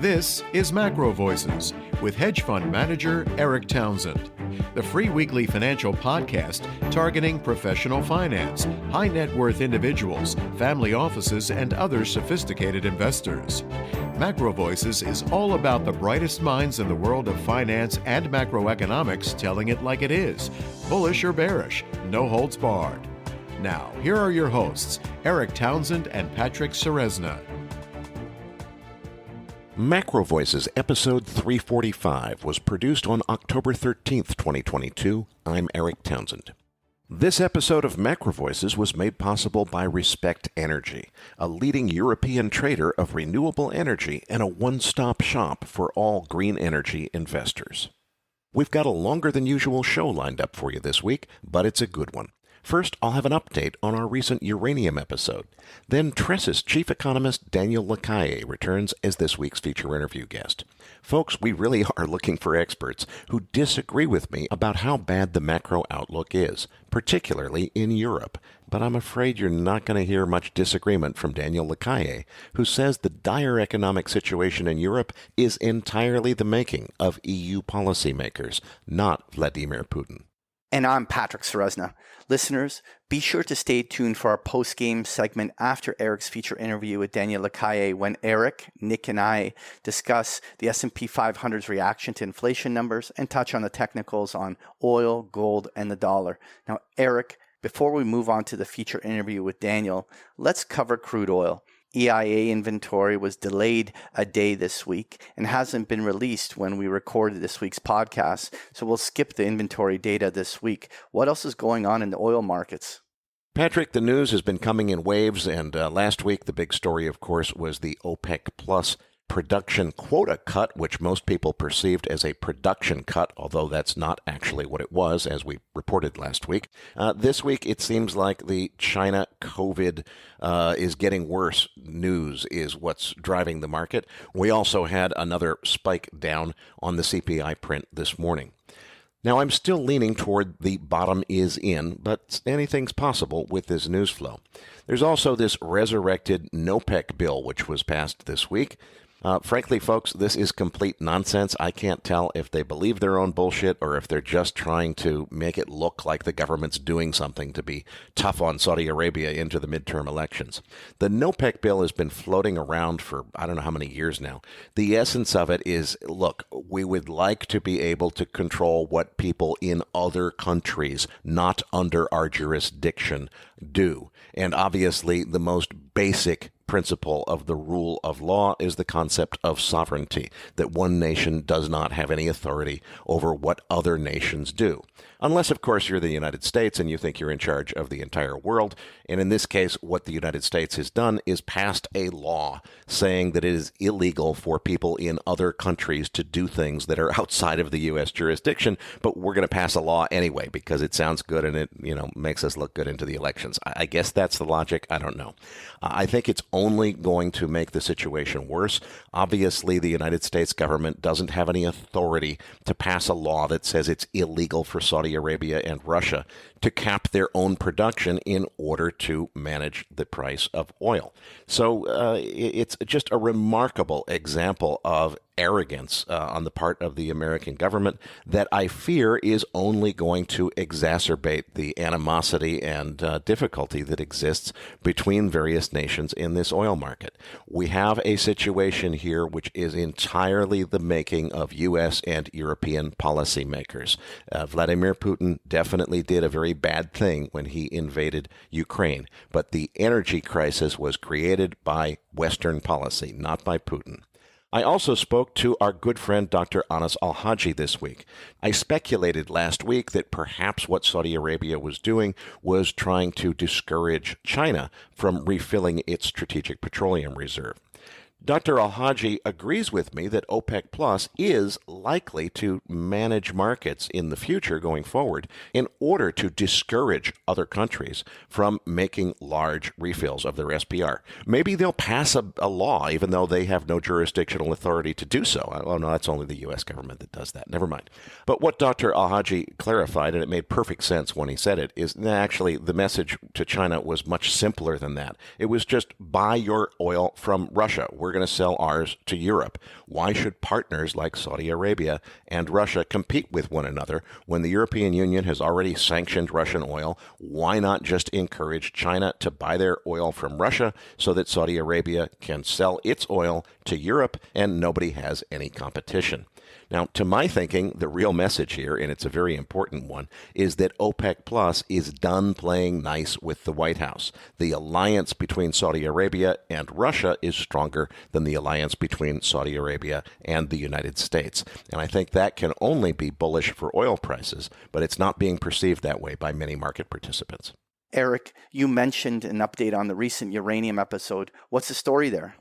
This is MacroVoices with hedge fund manager Eric Townsend, the free weekly financial podcast targeting professional finance, high net worth individuals, family offices, and other sophisticated investors. MacroVoices is all about the brightest minds in the world of finance and macroeconomics telling it like it is, bullish or bearish, no holds barred. Now, here are your hosts, Eric Townsend and Patrick Ceresna. MacroVoices episode 345 was produced on October 13th, 2022. I'm Eric Townsend. This episode of MacroVoices was made possible by Respect Energy, a leading European trader of renewable energy and a one-stop shop for all green energy investors. We've got a longer than usual show lined up for you this week, but it's a good one. First, I'll have an update on our recent uranium episode. Then Tressis Chief Economist Daniel Lacalle returns as this week's feature interview guest. Folks, we really are looking for experts who disagree with me about how bad the macro outlook is, particularly in Europe. But I'm afraid you're not going to hear much disagreement from Daniel Lacalle, who says the dire economic situation in Europe is entirely the making of EU policymakers, not Vladimir Putin. And I'm Patrick Ceresna. Listeners, be sure to stay tuned for our post-game segment after Eric's feature interview with Daniel Lacalle when Eric, Nick, and I discuss the S&P 500's reaction to inflation numbers and touch on the technicals on oil, gold, and the dollar. Now, Eric, before we move on to the feature interview with Daniel, let's cover crude oil. EIA inventory was delayed a day this week and hasn't been released when we recorded this week's podcast, so we'll skip the inventory data this week. What else is going on in the oil markets? Patrick, the news has been coming in waves, and last week the big story, of course, was the OPEC Plus production quota cut, which most people perceived as a production cut, although that's not actually what it was, as we reported last week. This week, it seems like the China COVID is getting worse news is what's driving the market. We also had another spike down on the CPI print this morning. Now, I'm still leaning toward the bottom is in, but anything's possible with this news flow. There's also this resurrected NOPEC bill, which was passed this week. Frankly, folks, this is complete nonsense. I can't tell if they believe their own bullshit or if they're just trying to make it look like the government's doing something to be tough on Saudi Arabia into the midterm elections. The NOPEC bill has been floating around for I don't know how many years now. The essence of it is, look, we would like to be able to control what people in other countries not under our jurisdiction do. And obviously, the most basic principle of the rule of law is the concept of sovereignty, that one nation does not have any authority over what other nations do. Unless, of course, you're the United States and you think you're in charge of the entire world. And in this case, what the United States has done is passed a law saying that it is illegal for people in other countries to do things that are outside of the U.S. jurisdiction, but we're going to pass a law anyway because it sounds good and it, makes us look good into the elections. I guess that's the logic. I don't know. I think it's only going to make the situation worse. Obviously, the United States government doesn't have any authority to pass a law that says it's illegal for Saudi Arabia and Russia to cap their own production in order to manage the price of oil. So it's just a remarkable example of arrogance on the part of the American government that I fear is only going to exacerbate the animosity and difficulty that exists between various nations in this oil market. We have a situation here which is entirely the making of U.S. and European policymakers. Vladimir Putin definitely did a very bad thing when he invaded Ukraine, but the energy crisis was created by Western policy, not by Putin. I also spoke to our good friend Dr. Anas Al-Haji this week. I speculated last week that perhaps what Saudi Arabia was doing was trying to discourage China from refilling its strategic petroleum reserve. Dr. Al-Haji agrees with me that OPEC Plus is likely to manage markets in the future going forward in order to discourage other countries from making large refills of their SPR. Maybe they'll pass a law even though they have no jurisdictional authority to do so. Oh, no, that's only the U.S. government that does that. Never mind. But what Dr. Al-Haji clarified, and it made perfect sense when he said it, is actually the message to China was much simpler than that. It was just buy your oil from Russia. We're we're going to sell ours to Europe. Why should partners like Saudi Arabia and Russia compete with one another when the European Union has already sanctioned Russian oil? Why not just encourage China to buy their oil from Russia so that Saudi Arabia can sell its oil to Europe and nobody has any competition? Now, to my thinking, the real message here, and it's a very important one, is that OPEC Plus is done playing nice with the White House. The alliance between Saudi Arabia and Russia is stronger than the alliance between Saudi Arabia and the United States. And I think that can only be bullish for oil prices, but it's not being perceived that way by many market participants. Eric, you mentioned an update on the recent uranium episode. What's the story there?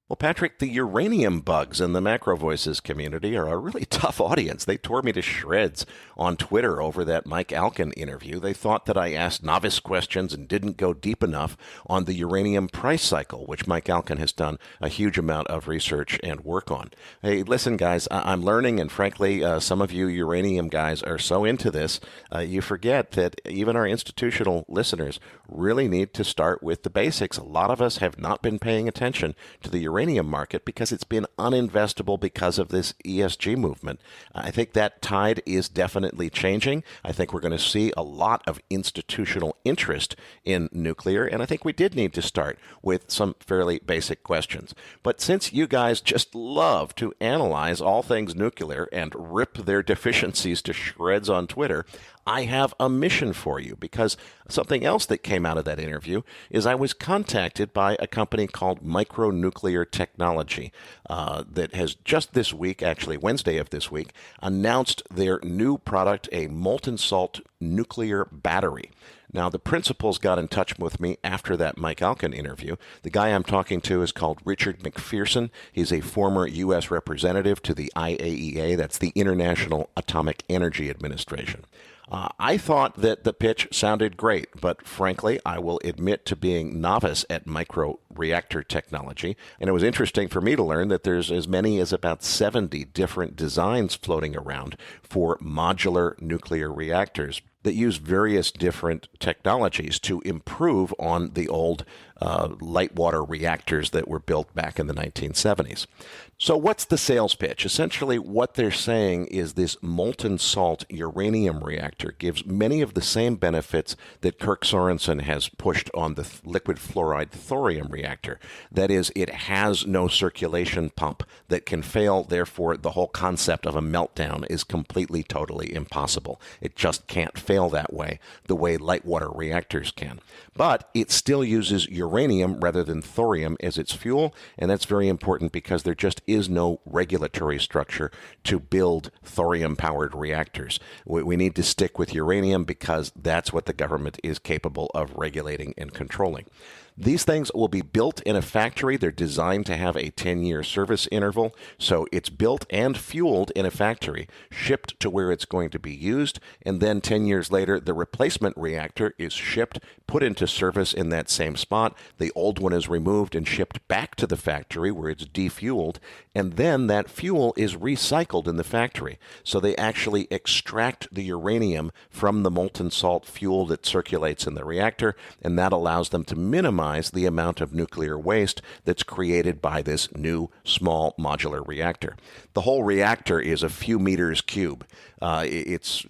Well, Patrick, the uranium bugs in the MacroVoices community are a really tough audience. They tore me to shreds on Twitter over that Mike Alkin interview. They thought that I asked novice questions and didn't go deep enough on the uranium price cycle, which Mike Alkin has done a huge amount of research and work on. Hey, listen, guys, I'm learning, and frankly, some of you uranium guys are so into this, you forget that even our institutional listeners really need to start with the basics. A lot of us have not been paying attention to the uranium market because it's been uninvestable because of this ESG movement. I think that tide is definitely changing. I think we're going to see a lot of institutional interest in nuclear, and I think we did need to start with some fairly basic questions. But since you guys just love to analyze all things nuclear and rip their deficiencies to shreds on Twitter, I have a mission for you, because something else that came out of that interview is I was contacted by a company called Micronuclear Technology that has just this week, actually Wednesday of this week, announced their new product, a molten salt nuclear battery. Now, the principals got in touch with me after that Mike Alkin interview. The guy I'm talking to is called Richard McPherson. He's a former U.S. representative to the IAEA, that's the International Atomic Energy Administration. I thought that the pitch sounded great, but frankly, I will admit to being novice at microreactor technology, and it was interesting for me to learn that there's as many as about 70 different designs floating around for modular nuclear reactors that use various different technologies to improve on the old light water reactors that were built back in the 1970s. So what's the sales pitch? Essentially, what they're saying is this molten salt uranium reactor gives many of the same benefits that Kirk Sorensen has pushed on the liquid fluoride thorium reactor. That is, it has no circulation pump that can fail. Therefore, the whole concept of a meltdown is completely, totally impossible. It just can't fail that way, the way light water reactors can. But it still uses uranium rather than thorium as its fuel, and that's very important because there just is no regulatory structure to build thorium-powered reactors. We need to stick with uranium because that's what the government is capable of regulating and controlling. These things will be built in a factory. They're designed to have a 10-year service interval. So it's built and fueled in a factory, shipped to where it's going to be used, and then 10 years later, the replacement reactor is shipped, put into service in that same spot. The old one is removed and shipped back to the factory where it's defueled, and then that fuel is recycled in the factory. So they actually extract the uranium from the molten salt fuel that circulates in the reactor, and that allows them to minimize the amount of nuclear waste that's created by this new small modular reactor. The whole reactor is a few meters cube. It's,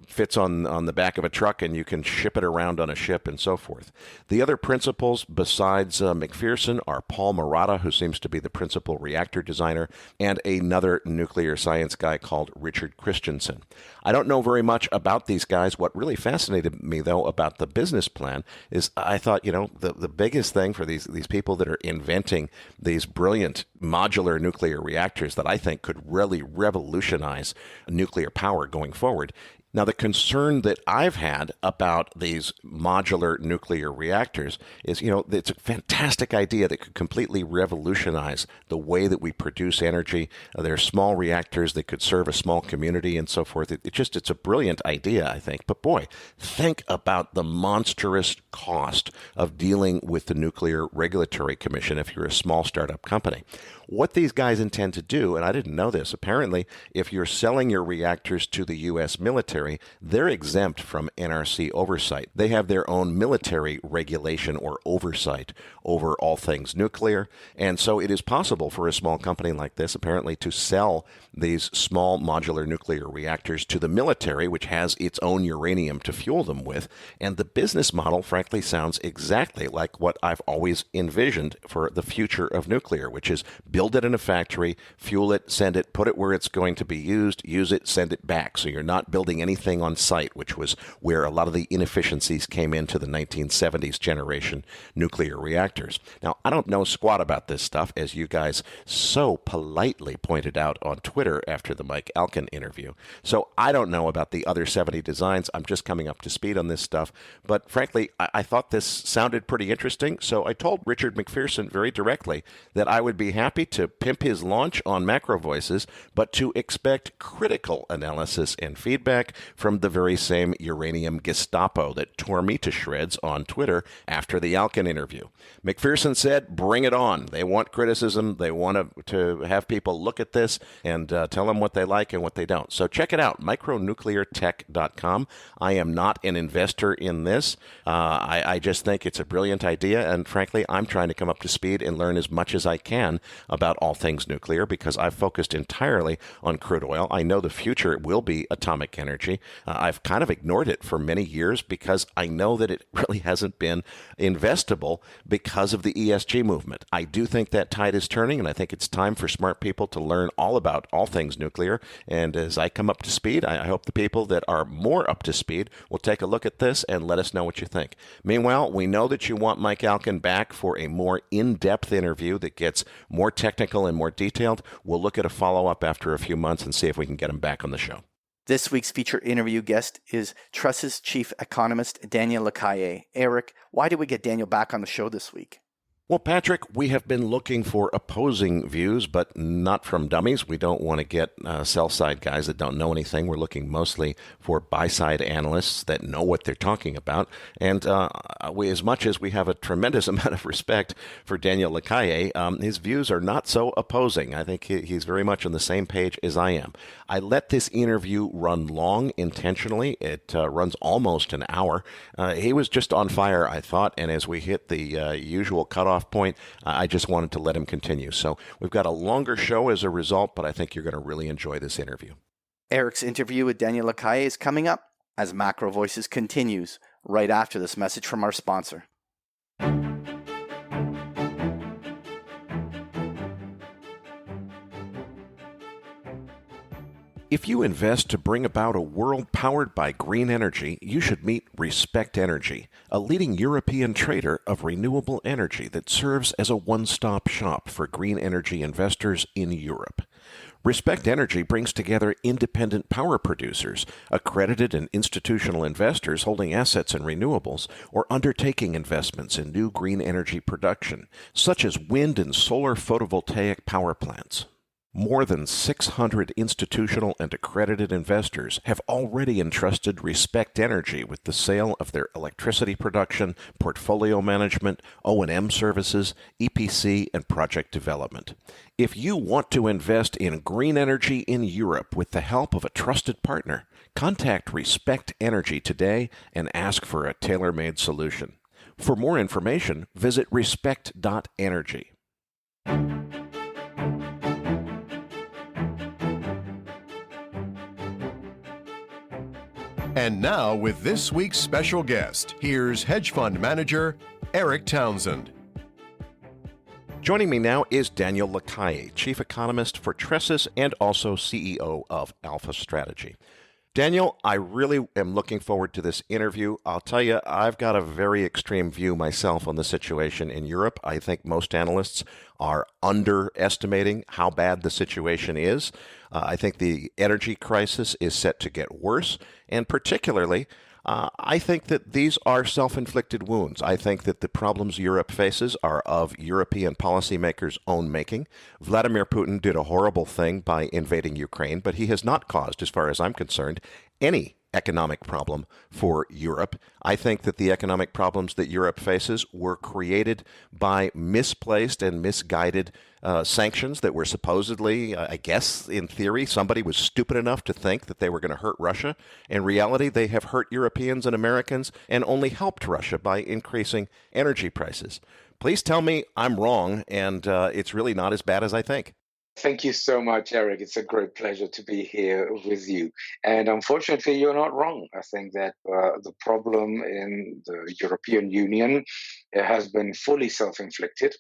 fits on the back of a truck, and you can ship it around on a ship and so forth. The other principals besides McPherson are Paul Murata, who seems to be the principal reactor designer, and another nuclear science guy called Richard Christensen. I don't know very much about these guys. What really fascinated me, though, about the business plan is I thought, the biggest thing for these people that are inventing these brilliant modular nuclear reactors that I think could really revolutionize nuclear power going forward. Now, the concern that I've had about these modular nuclear reactors is, it's a fantastic idea that could completely revolutionize the way that we produce energy. They're small reactors that could serve a small community and so forth. It's a brilliant idea, I think. But boy, think about the monstrous cost of dealing with the Nuclear Regulatory Commission if you're a small startup company. What these guys intend to do, and I didn't know this, apparently, if you're selling your reactors to the U.S. military, military, they're exempt from NRC oversight. They have their own military regulation or oversight over all things nuclear. And so it is possible for a small company like this, apparently, to sell these small modular nuclear reactors to the military, which has its own uranium to fuel them with. And the business model, frankly, sounds exactly like what I've always envisioned for the future of nuclear, which is build it in a factory, fuel it, send it, put it where it's going to be used, use it, send it back. So you're not building anything on site, which was where a lot of the inefficiencies came into the 1970s generation nuclear reactors. Now, I don't know squat about this stuff, as you guys so politely pointed out on Twitter after the Mike Alkin interview. So I don't know about the other 70 designs. I'm just coming up to speed on this stuff. But frankly, I thought this sounded pretty interesting. So I told Richard McPherson very directly that I would be happy to pimp his launch on MacroVoices, but to expect critical analysis and feedback from the very same uranium Gestapo that tore me to shreds on Twitter after the Alkin interview. McPherson said, bring it on. They want criticism. They want to have people look at this and tell them what they like and what they don't. So check it out, micronucleartech.com. I am not an investor in this. I just think it's a brilliant idea, and frankly, I'm trying to come up to speed and learn as much as I can about all things nuclear because I've focused entirely on crude oil. I know the future will be atomic energy. I've kind of ignored it for many years because I know that it really hasn't been investable because of the ESG movement. I do think that tide is turning, and I think it's time for smart people to learn all about all things nuclear. And as I come up to speed, I hope the people that are more up to speed will take a look at this and let us know what you think. Meanwhile, we know that you want Mike Alkin back for a more in-depth interview that gets more technical and more detailed. We'll look at a follow-up after a few months and see if we can get him back on the show. This week's feature interview guest is Tressis Chief Economist Daniel Lacalle. Eric, why did we get Daniel back on the show this week? Well, Patrick, we have been looking for opposing views, but not from dummies. We don't want to get sell-side guys that don't know anything. We're looking mostly for buy-side analysts that know what they're talking about. And as much as we have a tremendous amount of respect for Daniel Lacalle, his views are not so opposing. I think he's very much on the same page as I am. I let this interview run long intentionally. It runs almost an hour. He was just on fire, I thought, and as we hit the usual cutoff point, I just wanted to let him continue. So we've got a longer show as a result, but I think you're going to really enjoy this interview. Eric's interview with Daniel Lacalle is coming up as Macro Voices continues right after this message from our sponsor. If you invest to bring about a world powered by green energy, you should meet Respect Energy, a leading European trader of renewable energy that serves as a one-stop shop for green energy investors in Europe. Respect Energy brings together independent power producers, accredited and institutional investors holding assets in renewables, or undertaking investments in new green energy production, such as wind and solar photovoltaic power plants. More than 600 institutional and accredited investors have already entrusted Respect Energy with the sale of their electricity production, portfolio management, O&M services, EPC, and project development. If you want to invest in green energy in Europe with the help of a trusted partner, contact Respect Energy today and ask for a tailor-made solution. For more information, visit respect.energy. And now, with this week's special guest, here's hedge fund manager Eric Townsend. Joining me now is Daniel Lacalle, Chief Economist for Tressis and also CEO of Alpha Strategy. Daniel, I really am looking forward to this interview. I'll tell you, I've got a very extreme view myself on the situation in Europe. I think most analysts are underestimating how bad the situation is. I think the energy crisis is set to get worse, and particularly, I think that these are self-inflicted wounds. I think that the problems Europe faces are of European policymakers' own making. Vladimir Putin did a horrible thing by invading Ukraine, but he has not caused, as far as I'm concerned, any economic problem for Europe. I think that the economic problems that Europe faces were created by misplaced and misguided sanctions that were supposedly, I guess, in theory, somebody was stupid enough to think that they were going to hurt Russia. In reality, they have hurt Europeans and Americans and only helped Russia by increasing energy prices. Please tell me I'm wrong and it's really not as bad as I think. Thank you so much, Eric. It's a great pleasure to be here with you. And unfortunately, you're not wrong. I think that the problem in the European Union has been fully self-inflicted.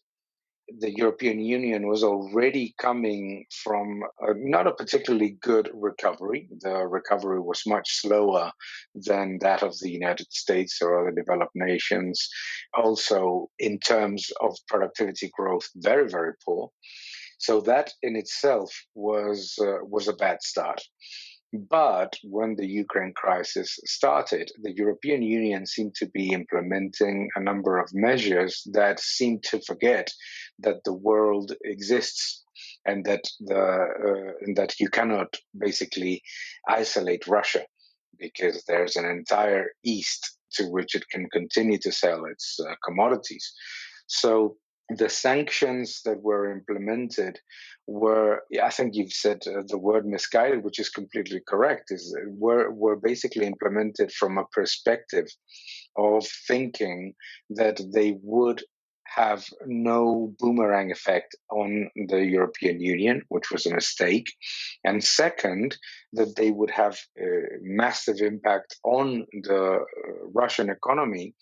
The European Union was already coming from not a particularly good recovery. The recovery was much slower than that of the United States or other developed nations. Also, in terms of productivity growth, very, very poor. So that in itself was a bad start. But when the Ukraine crisis started, the European Union seemed to be implementing a number of measures that seemed to forget that the world exists and that that you cannot basically isolate Russia because there's an entire East to which it can continue to sell its commodities. So the sanctions that were implemented were, I think you've said the word misguided, which is completely correct, were basically implemented from a perspective of thinking that they would have no boomerang effect on the European Union, which was a mistake. And second, that they would have a massive impact on the Russian economy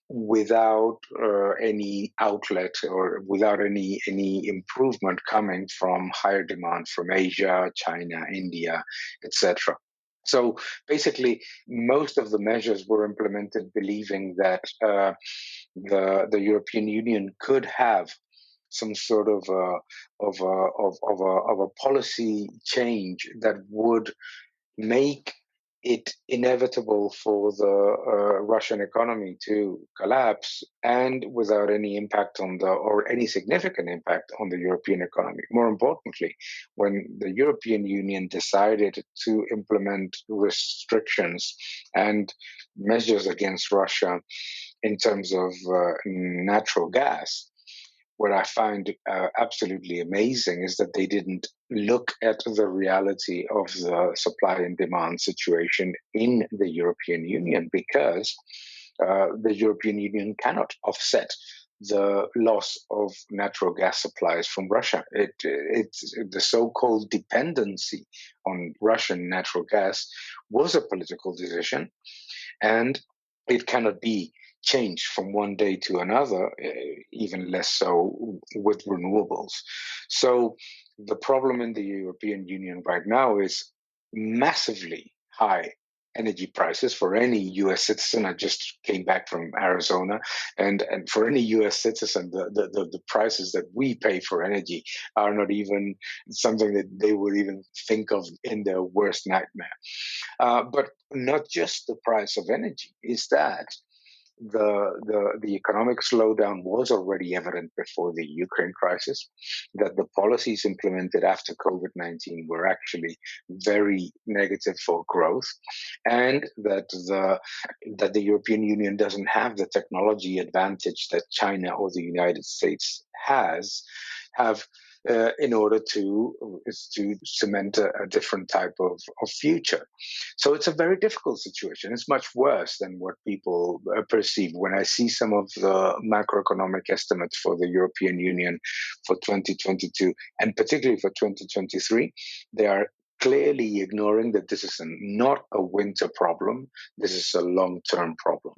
without any outlet or without any improvement coming from higher demand from Asia, China, India, etc. So basically, most of the measures were implemented believing that the European Union could have some sort of a policy change that would make it inevitable for the Russian economy to collapse and without any impact or any significant impact on the European economy. More importantly, when the European Union decided to implement restrictions and measures against Russia in terms of natural gas, what I find absolutely amazing is that they didn't look at the reality of the supply and demand situation in the European Union because the European Union cannot offset the loss of natural gas supplies from Russia. It's the so-called dependency on Russian natural gas was a political decision, and it cannot be changed from one day to another, even less so with renewables. So the problem in the European Union right now is massively high energy prices for any U.S. citizen. I just came back from Arizona, and for any U.S. citizen, the prices that we pay for energy are not even something that they would even think of in their worst nightmare. But not just the price of energy, is that the economic slowdown was already evident before the Ukraine crisis, that the policies implemented after COVID-19 were actually very negative for growth, and that the European Union doesn't have the technology advantage that China or the United States have in order to cement a different type of future. So it's a very difficult situation. It's much worse than what people perceive. When I see some of the macroeconomic estimates for the European Union for 2022, and particularly for 2023, they are clearly ignoring that this is not a winter problem. This is a long-term problem.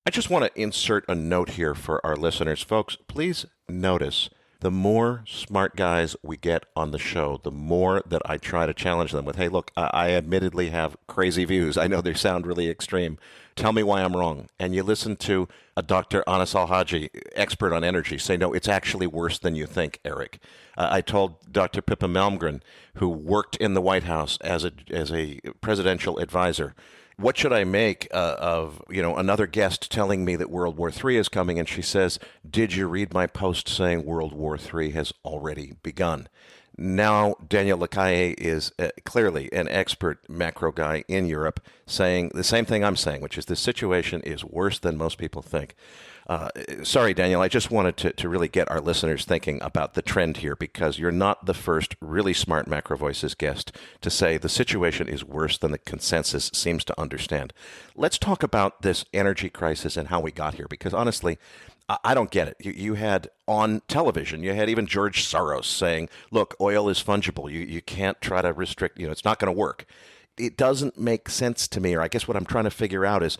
I just want to insert a note here for our listeners. Folks, please notice the more smart guys we get on the show, the more that I try to challenge them with, hey, look, I admittedly have crazy views. I know they sound really extreme. Tell me why I'm wrong. And you listen to a Dr. Anas Al-Haji, expert on energy, say, no, it's actually worse than you think, Eric. I told Dr. Pippa Malmgren, who worked in the White House as a presidential advisor, what should I make of another guest telling me that World War III is coming? And she says, did you read my post saying World War III has already begun? Now, Daniel Lacalle is clearly an expert macro guy in Europe, saying the same thing I'm saying, which is the situation is worse than most people think. Sorry, Daniel, I just wanted to really get our listeners thinking about the trend here, because you're not the first really smart MacroVoices guest to say the situation is worse than the consensus seems to understand. Let's talk about this energy crisis and how we got here, because honestly, I don't get it. You had on television, you had even George Soros saying, look, oil is fungible. You can't try to restrict, it's not going to work. It doesn't make sense to me, or I guess what I'm trying to figure out is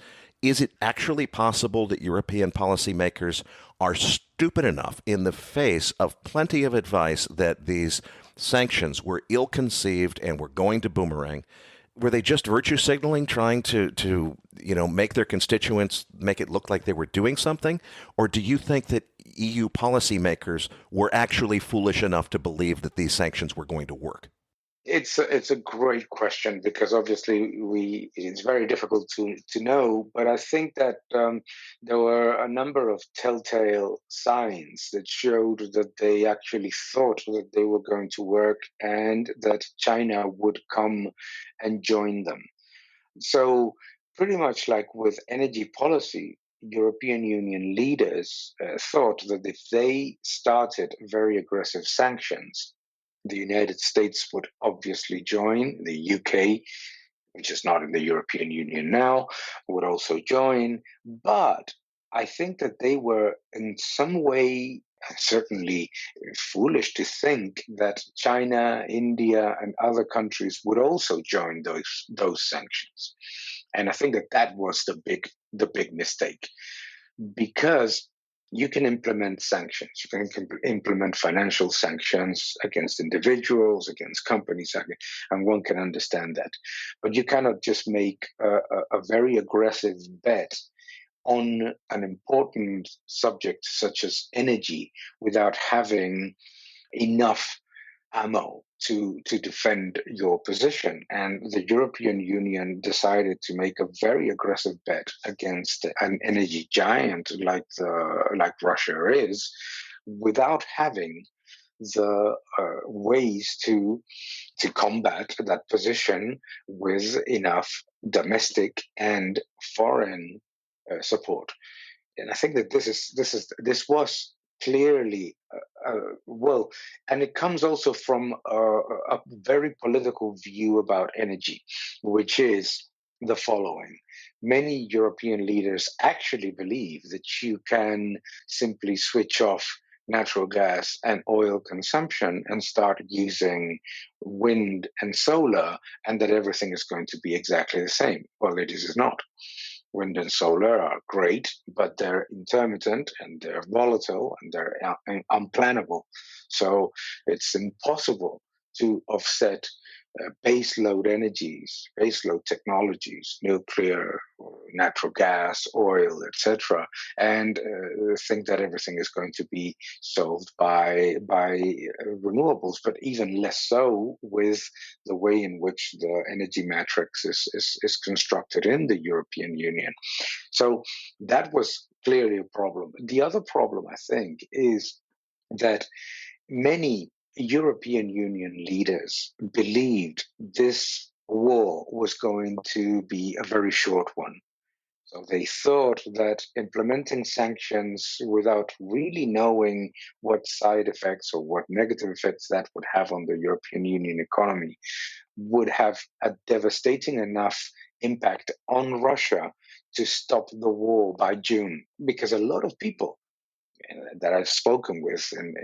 it actually possible that European policymakers are stupid enough in the face of plenty of advice that these sanctions were ill-conceived and were going to boomerang? Were they just virtue signaling, trying to make their constituents make it look like they were doing something? Or do you think that EU policymakers were actually foolish enough to believe that these sanctions were going to work? It's a great question, because obviously it's very difficult to know, but I think that there were a number of telltale signs that showed that they actually thought that they were going to work and that China would come and join them. So pretty much like with energy policy, European Union leaders thought that if they started very aggressive sanctions, the United States would obviously join, the UK, which is not in the European Union now, would also join. But I think that they were in some way certainly foolish to think that China, India, and other countries would also join those sanctions. And I think that was the big mistake, because you can implement sanctions. You can implement financial sanctions against individuals, against companies, and one can understand that. But you cannot just make a very aggressive bet on an important subject such as energy without having enough ammo to defend your position. And the European Union decided to make a very aggressive bet against an energy giant like Russia is, without having the ways to combat that position with enough domestic and foreign support. And I think that this was clearly and it comes also from a very political view about energy, which is the following. Many European leaders actually believe that you can simply switch off natural gas and oil consumption and start using wind and solar, and that everything is going to be exactly the same. Well, it is not. Wind and solar are great, but they're intermittent and they're volatile and they're unplannable. So it's impossible to offset baseload energies, baseload technologies, nuclear, natural gas, oil, etc., and think that everything is going to be solved by renewables, but even less so with the way in which the energy matrix is constructed in the European Union. So that was clearly a problem. The other problem, I think, is that many European Union leaders believed this war was going to be a very short one. So they thought that implementing sanctions without really knowing what side effects or what negative effects that would have on the European Union economy would have a devastating enough impact on Russia to stop the war by June. Because a lot of people that I've spoken with, and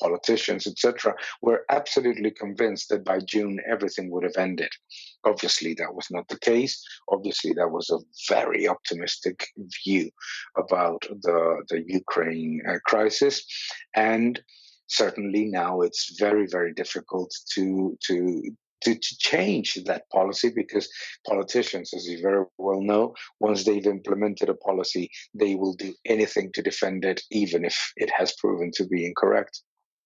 politicians, etc., were absolutely convinced that by June everything would have ended. Obviously, that was not the case. Obviously, that was a very optimistic view about the Ukraine crisis, and certainly now it's very, very difficult to change that policy, because politicians, as you very well know, once they've implemented a policy, they will do anything to defend it, even if it has proven to be incorrect.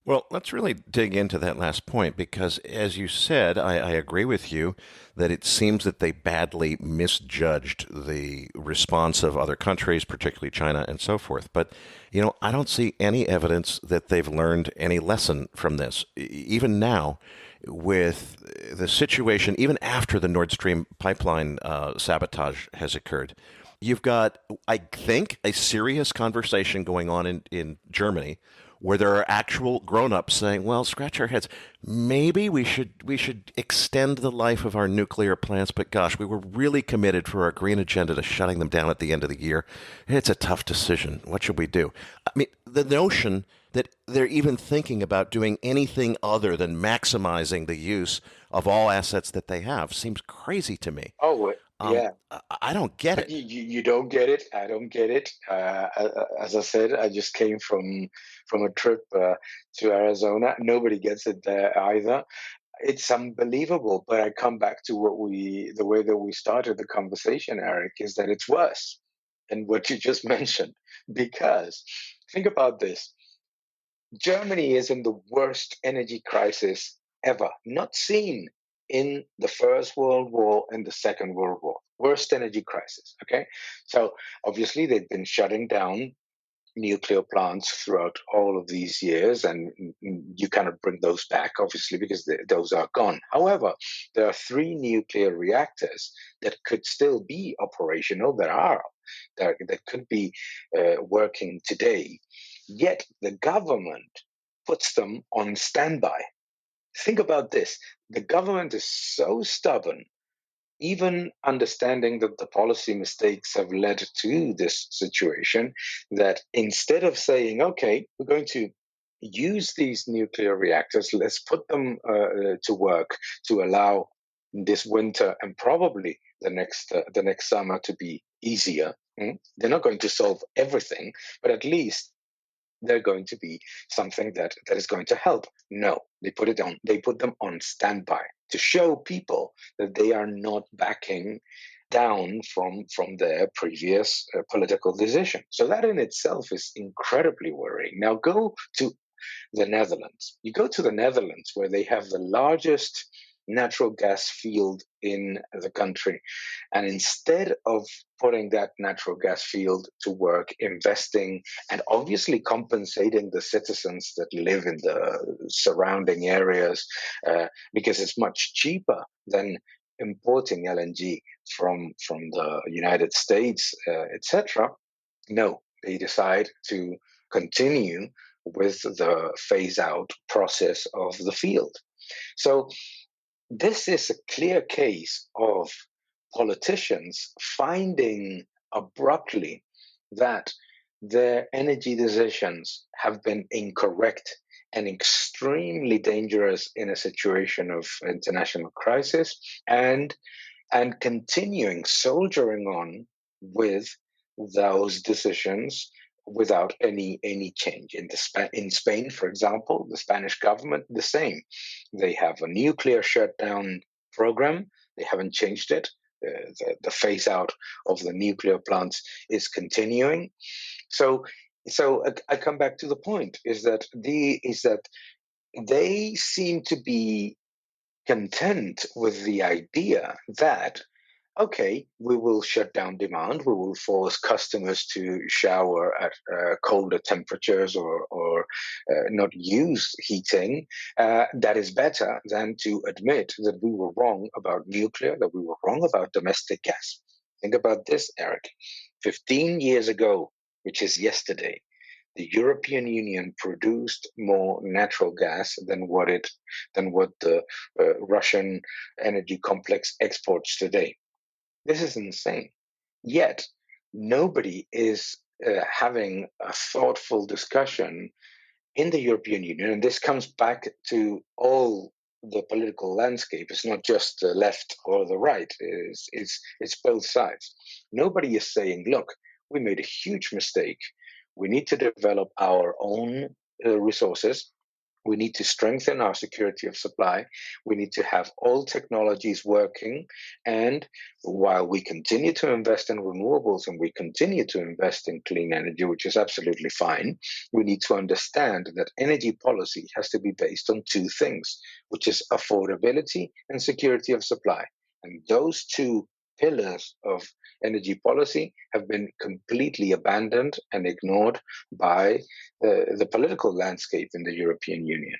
Well, let's really dig into that last point because, as you said, I agree with you that it seems that they badly misjudged the response of other countries, particularly China and so forth. But, I don't see any evidence that they've learned any lesson from this. Even now, with the situation, even after the Nord Stream pipeline sabotage has occurred, you've got, I think, a serious conversation going on in Germany where there are actual grown-ups saying, well, scratch our heads. Maybe we should extend the life of our nuclear plants, but gosh, we were really committed for our green agenda to shutting them down at the end of the year. It's a tough decision. What should we do? I mean, the notion that they're even thinking about doing anything other than maximizing the use of all assets that they have seems crazy to me. Oh, yeah. I don't get it. You don't get it. I don't get it. As I said, I just came from a trip to Arizona. Nobody gets it there either. It's unbelievable. But I come back to the way that we started the conversation, Eric, is that it's worse than what you just mentioned. Because think about this. Germany is in the worst energy crisis ever, not seen in the First World War and the Second World War. Worst energy crisis. Okay. So obviously they've been shutting down nuclear plants throughout all of these years, and you cannot bring those back, obviously, because those are gone. However, there are 3 nuclear reactors that could still be operational, that could be working today. Yet the government puts them on standby. Think about this. The government is so stubborn, even understanding that the policy mistakes have led to this situation, that instead of saying, okay, we're going to use these nuclear reactors, let's put them to work to allow this winter and probably the next summer to be easier. They're not going to solve everything, but at least they're going to be something that is going to help. No, they put them on standby to show people that they are not backing down from their previous political decision. So that in itself is incredibly worrying. Now go to the Netherlands. You go to the Netherlands, where they have the largest natural gas field in the country. And instead of putting that natural gas field to work, investing, and obviously compensating the citizens that live in the surrounding areas, because it's much cheaper than importing LNG from the United States, etc. No, they decide to continue with the phase out process of the field. So this is a clear case of politicians finding abruptly that their energy decisions have been incorrect and extremely dangerous in a situation of international crisis, and continuing soldiering on with those decisions without any change. In Spain, for example, the Spanish government, the same. They have a nuclear shutdown program. They haven't changed it. The phase out of the nuclear plants is continuing. So I come back to the point: is that they seem to be content with the idea that, okay, we will shut down demand, we will force customers to shower at colder temperatures, or not use heating. That is better than to admit that we were wrong about nuclear, that we were wrong about domestic gas. Think about this, Eric. 15 years ago, which is yesterday, the European Union produced more natural gas than what the Russian energy complex exports today. This is insane. Yet nobody is having a thoughtful discussion in the European Union, and this comes back to all the political landscape. It's not just the left or the right. It's both sides. Nobody is saying, look, we made a huge mistake. We need to develop our own resources. We need to strengthen our security of supply. We need to have all technologies working. And while we continue to invest in renewables and we continue to invest in clean energy, which is absolutely fine, we need to understand that energy policy has to be based on two things, which is affordability and security of supply. And those two pillars of energy policy have been completely abandoned and ignored by the political landscape in the European Union.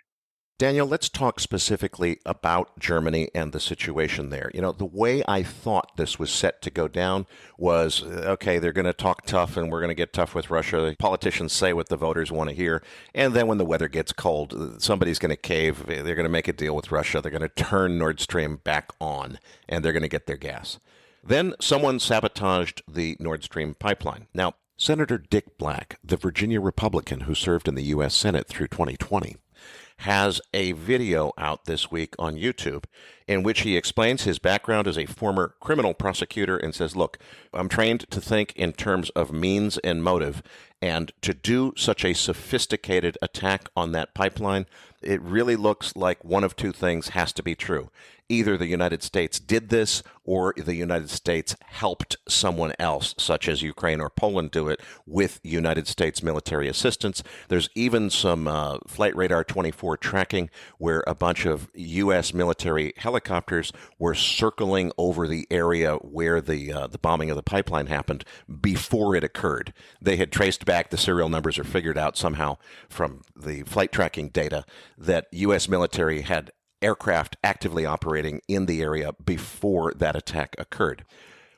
Daniel, let's talk specifically about Germany and the situation there. You know, the way I thought this was set to go down was, okay, they're going to talk tough and we're going to get tough with Russia. Politicians say what the voters want to hear. And then when the weather gets cold, somebody's going to cave. They're going to make a deal with Russia. They're going to turn Nord Stream back on and they're going to get their gas. Then someone sabotaged the Nord Stream pipeline. Now, Senator Dick Black, the Virginia Republican who served in the U.S. Senate through 2020, has a video out this week on YouTube in which he explains his background as a former criminal prosecutor and says, look, I'm trained to think in terms of means and motive, and to do such a sophisticated attack on that pipeline, it really looks like one of two things has to be true. Either the United States did this or the United States helped someone else, such as Ukraine or Poland, do it with United States military assistance. There's even some Flight Radar 24 tracking where a bunch of U.S. military helicopters were circling over the area where the bombing of the pipeline happened before it occurred. They had traced back, the serial numbers are figured out somehow from the flight tracking data, that U.S. military had aircraft actively operating in the area before that attack occurred.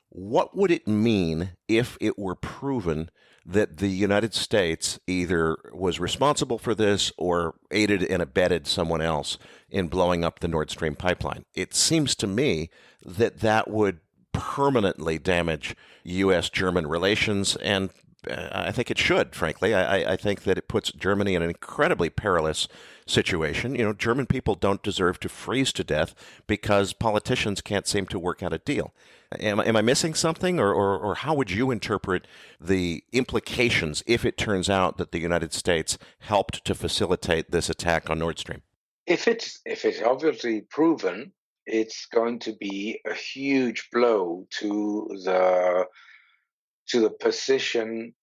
What would it mean if it were proven that the United States either was responsible for this or aided and abetted someone else in blowing up the Nord Stream pipeline? It seems to me that that would permanently damage U.S.-German relations, and I think it should, frankly. I think that it puts Germany in an incredibly perilous situation. You know, German people don't deserve to freeze to death because politicians can't seem to work out a deal. Am I missing something, or how would you interpret the implications if it turns out that the United States helped to facilitate this attack on Nord Stream? If it's obviously proven, it's going to be a huge blow to the position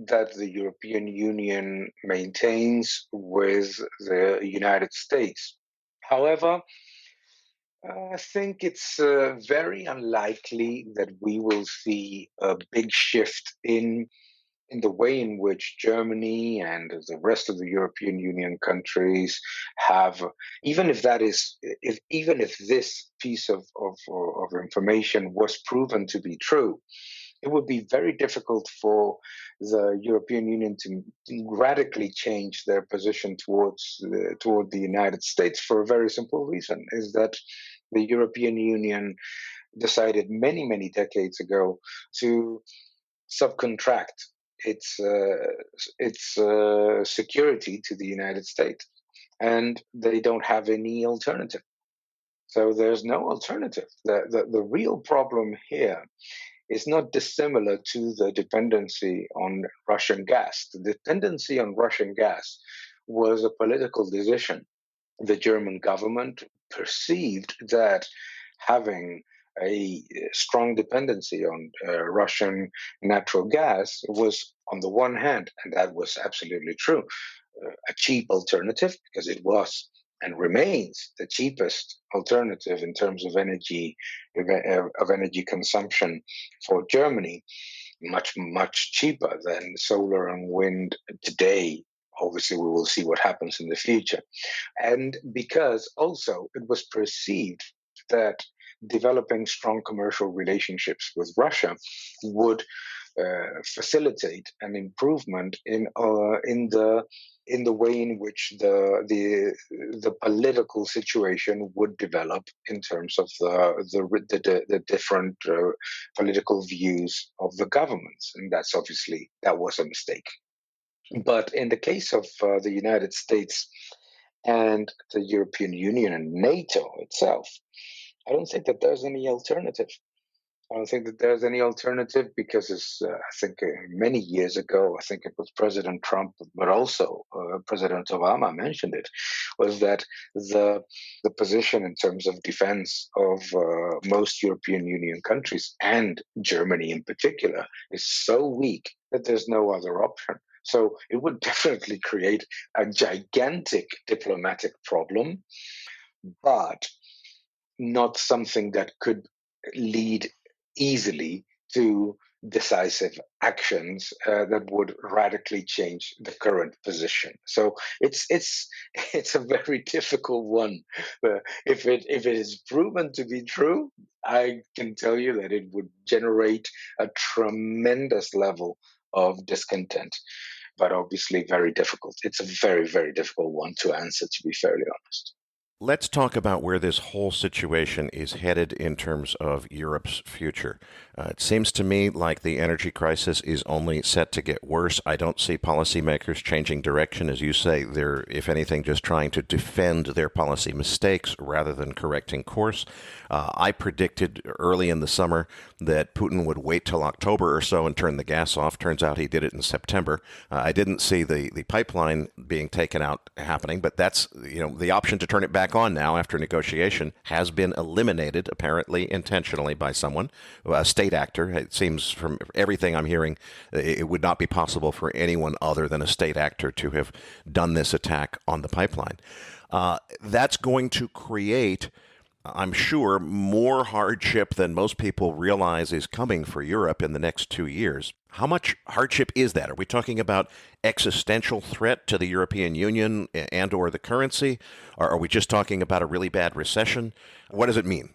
that the European Union maintains with the United States. However, I think it's very unlikely that we will see a big shift in the way in which Germany and the rest of the European Union countries have, even if this piece of information was proven to be true, it would be very difficult for the European Union to radically change their position toward the United States for a very simple reason, is that the European Union decided many decades ago to subcontract its security to the United States, and they don't have any alternative. So there's no alternative. The real problem here is not dissimilar to the dependency on Russian gas. The dependency on Russian gas was a political decision. The German government perceived that having a strong dependency on Russian natural gas was, on the one hand, and that was absolutely true, a cheap alternative, because it was and remains the cheapest alternative in terms of energy consumption for Germany, much cheaper than solar and wind today. Obviously, we will see what happens in the future. And because also it was perceived that developing strong commercial relationships with Russia would facilitate an improvement in the way in which the political situation would develop in terms of the different political views of the governments, and that was a mistake. But in the case of the United States and the European Union and NATO itself, I don't think that there's any alternative. I don't think that there's any alternative because I think many years ago, I think it was President Trump, but also President Obama mentioned it, was that the position in terms of defense of most European Union countries and Germany in particular is so weak that there's no other option. So it would definitely create a gigantic diplomatic problem, but not something that could lead easily to decisive actions that would radically change the current position. So it's a very difficult one. If it is proven to be true, I can tell you that it would generate a tremendous level of discontent. But obviously, very difficult. It's a very, very difficult one to answer, to be fairly honest. Let's talk about where this whole situation is headed in terms of Europe's future. It seems to me like the energy crisis is only set to get worse. I don't see policymakers changing direction. As you say, they're, if anything, just trying to defend their policy mistakes rather than correcting course. I predicted early in the summer that Putin would wait till October or so and turn the gas off. Turns out he did it in September. I didn't see the pipeline being taken out happening, but that's, the option to turn it back on now after negotiation has been eliminated, apparently intentionally by someone, a state actor. It seems from everything I'm hearing, it would not be possible for anyone other than a state actor to have done this attack on the pipeline. That's going to create, I'm sure, more hardship than most people realize is coming for Europe in the next 2 years. How much hardship is that? Are we talking about existential threat to the European Union and or the currency? Or are we just talking about a really bad recession? What does it mean?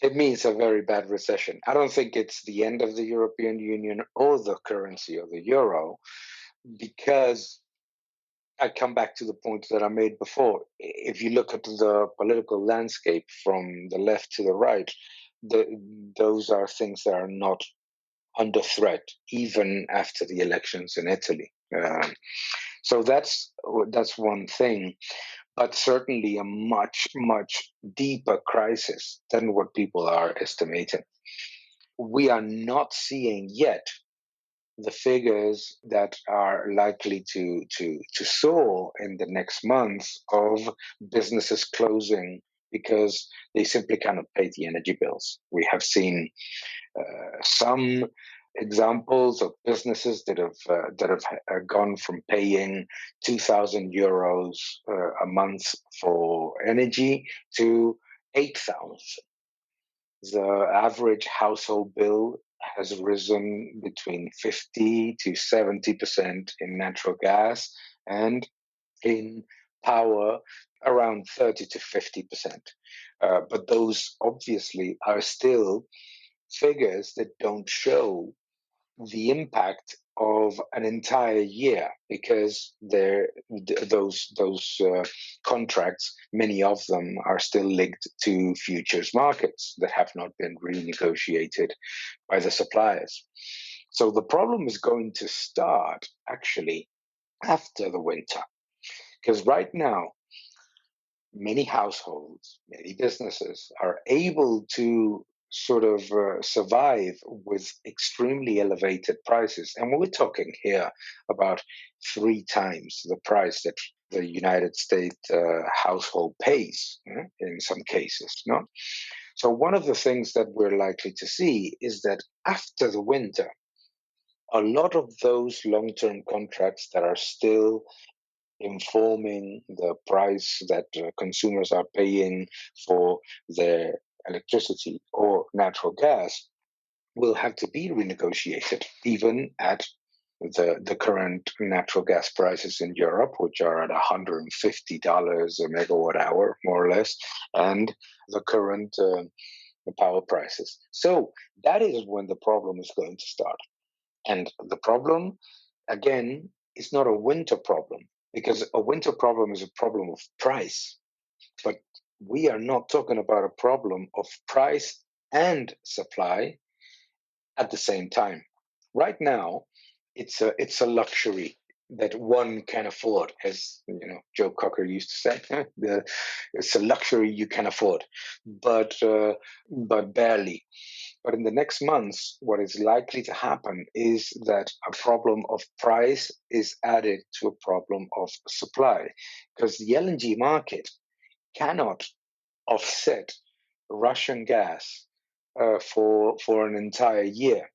It means a very bad recession. I don't think it's the end of the European Union or the currency or the euro, because I come back to the point that I made before. If you look at the political landscape from the left to the right, those are things that are not under threat, even after the elections in Italy. So that's one thing, but certainly a much, much deeper crisis than what people are estimating. We are not seeing yet the figures that are likely to soar in the next month of businesses closing because they simply cannot pay the energy bills. We have seen some examples of businesses that have gone from paying 2,000 euros a month for energy to 8,000. The average household bill has risen between 50 to 70% in natural gas, and in power around 30 to 50%. But those obviously are still figures that don't show the impact of an entire year, because those contracts, many of them are still linked to futures markets that have not been renegotiated by the suppliers. So the problem is going to start actually after the winter, because right now many households, many businesses are able to sort of survive with extremely elevated prices. And we're talking here about 3 times the price that the United States household pays in some cases. No? So one of the things that we're likely to see is that after the winter, a lot of those long-term contracts that are still informing the price that consumers are paying for their electricity or natural gas will have to be renegotiated, even at the current natural gas prices in Europe, which are at $150 a megawatt hour, more or less, and the current power prices. So that is when the problem is going to start. And the problem, again, is not a winter problem, because a winter problem is a problem of price. But we are not talking about a problem of price and supply at the same time. Right now, it's a luxury that one can afford, as Joe Cocker used to say. It's a luxury you can afford, but barely. But in the next months, what is likely to happen is that a problem of price is added to a problem of supply, because the LNG market cannot offset Russian gas for an entire year.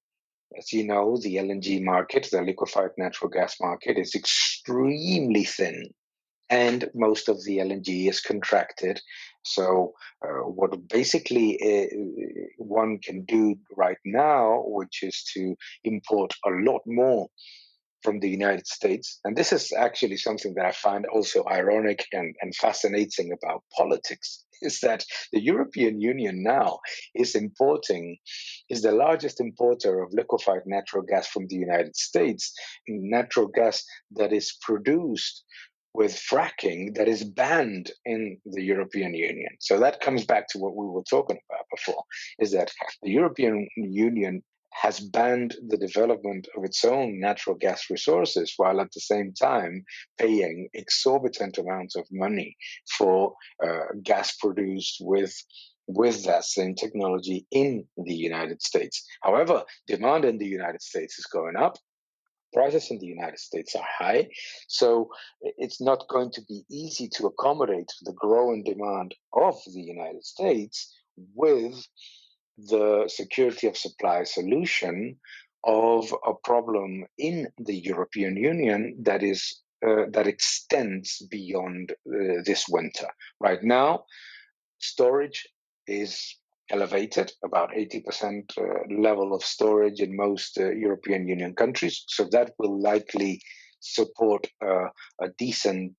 As you know, the LNG market, the liquefied natural gas market, is extremely thin, and most of the LNG is contracted. So, what basically one can do right now, which is to import a lot more from the United States. And this is actually something that I find also ironic and fascinating about politics, is that the European Union now is the largest importer of liquefied natural gas from the United States, natural gas that is produced with fracking that is banned in the European Union. So that comes back to what we were talking about before, is that the European Union has banned the development of its own natural gas resources, while at the same time paying exorbitant amounts of money for gas produced with that same technology in the United States. However, demand in the United States is going up. Prices in the United States are high, so it's not going to be easy to accommodate the growing demand of the United States with the security of supply solution of a problem in the European Union that extends beyond this winter. Right now, storage is elevated, about 80% level of storage in most European Union countries. So that will likely support a decent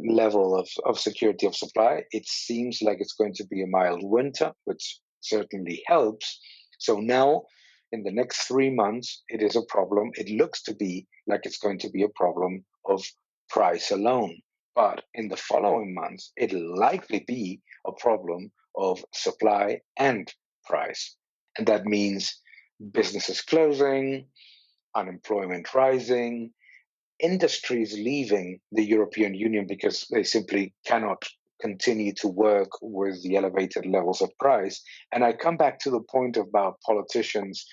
level of security of supply. It seems like it's going to be a mild winter, which certainly helps. So now, in the next 3 months, it is a problem. It looks to be like it's going to be a problem of price alone. But in the following months, it'll likely be a problem of supply and price. And that means businesses closing, unemployment rising, industries leaving the European Union because they simply cannot continue to work with the elevated levels of price. And I come back to the point about politicians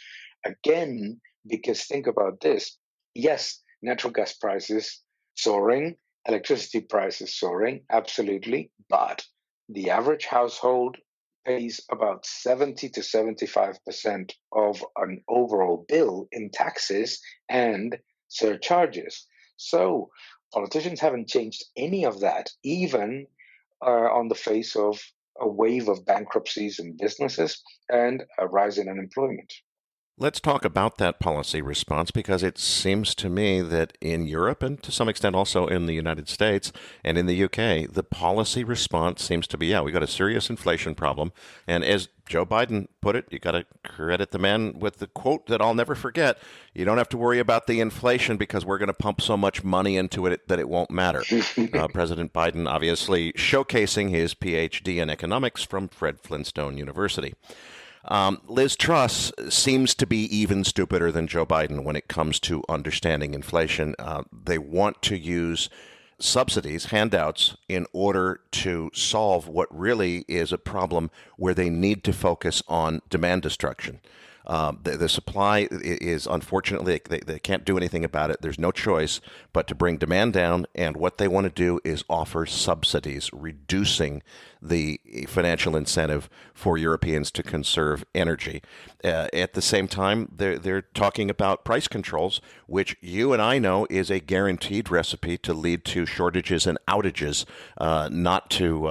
again, because think about this. Yes, natural gas prices soaring, electricity prices soaring, absolutely. But the average household pays about 70 to 75% of an overall bill in taxes and surcharges. So politicians haven't changed any of that, even on the face of a wave of bankruptcies in businesses and a rise in unemployment. Let's talk about that policy response, because it seems to me that in Europe and to some extent also in the United States and in the UK, the policy response seems to be, we got a serious inflation problem. And as Joe Biden put it, you got to credit the man with the quote that I'll never forget. You don't have to worry about the inflation because we're going to pump so much money into it that it won't matter. President Biden obviously showcasing his PhD in economics from Fred Flintstone University. Liz Truss seems to be even stupider than Joe Biden when it comes to understanding inflation. They want to use subsidies, handouts, in order to solve what really is a problem where they need to focus on demand destruction. The supply is, unfortunately, they can't do anything about it. There's no choice but to bring demand down. And what they want to do is offer subsidies, reducing the financial incentive for Europeans to conserve energy. At the same time, they're talking about price controls, which you and I know is a guaranteed recipe to lead to shortages and outages, not to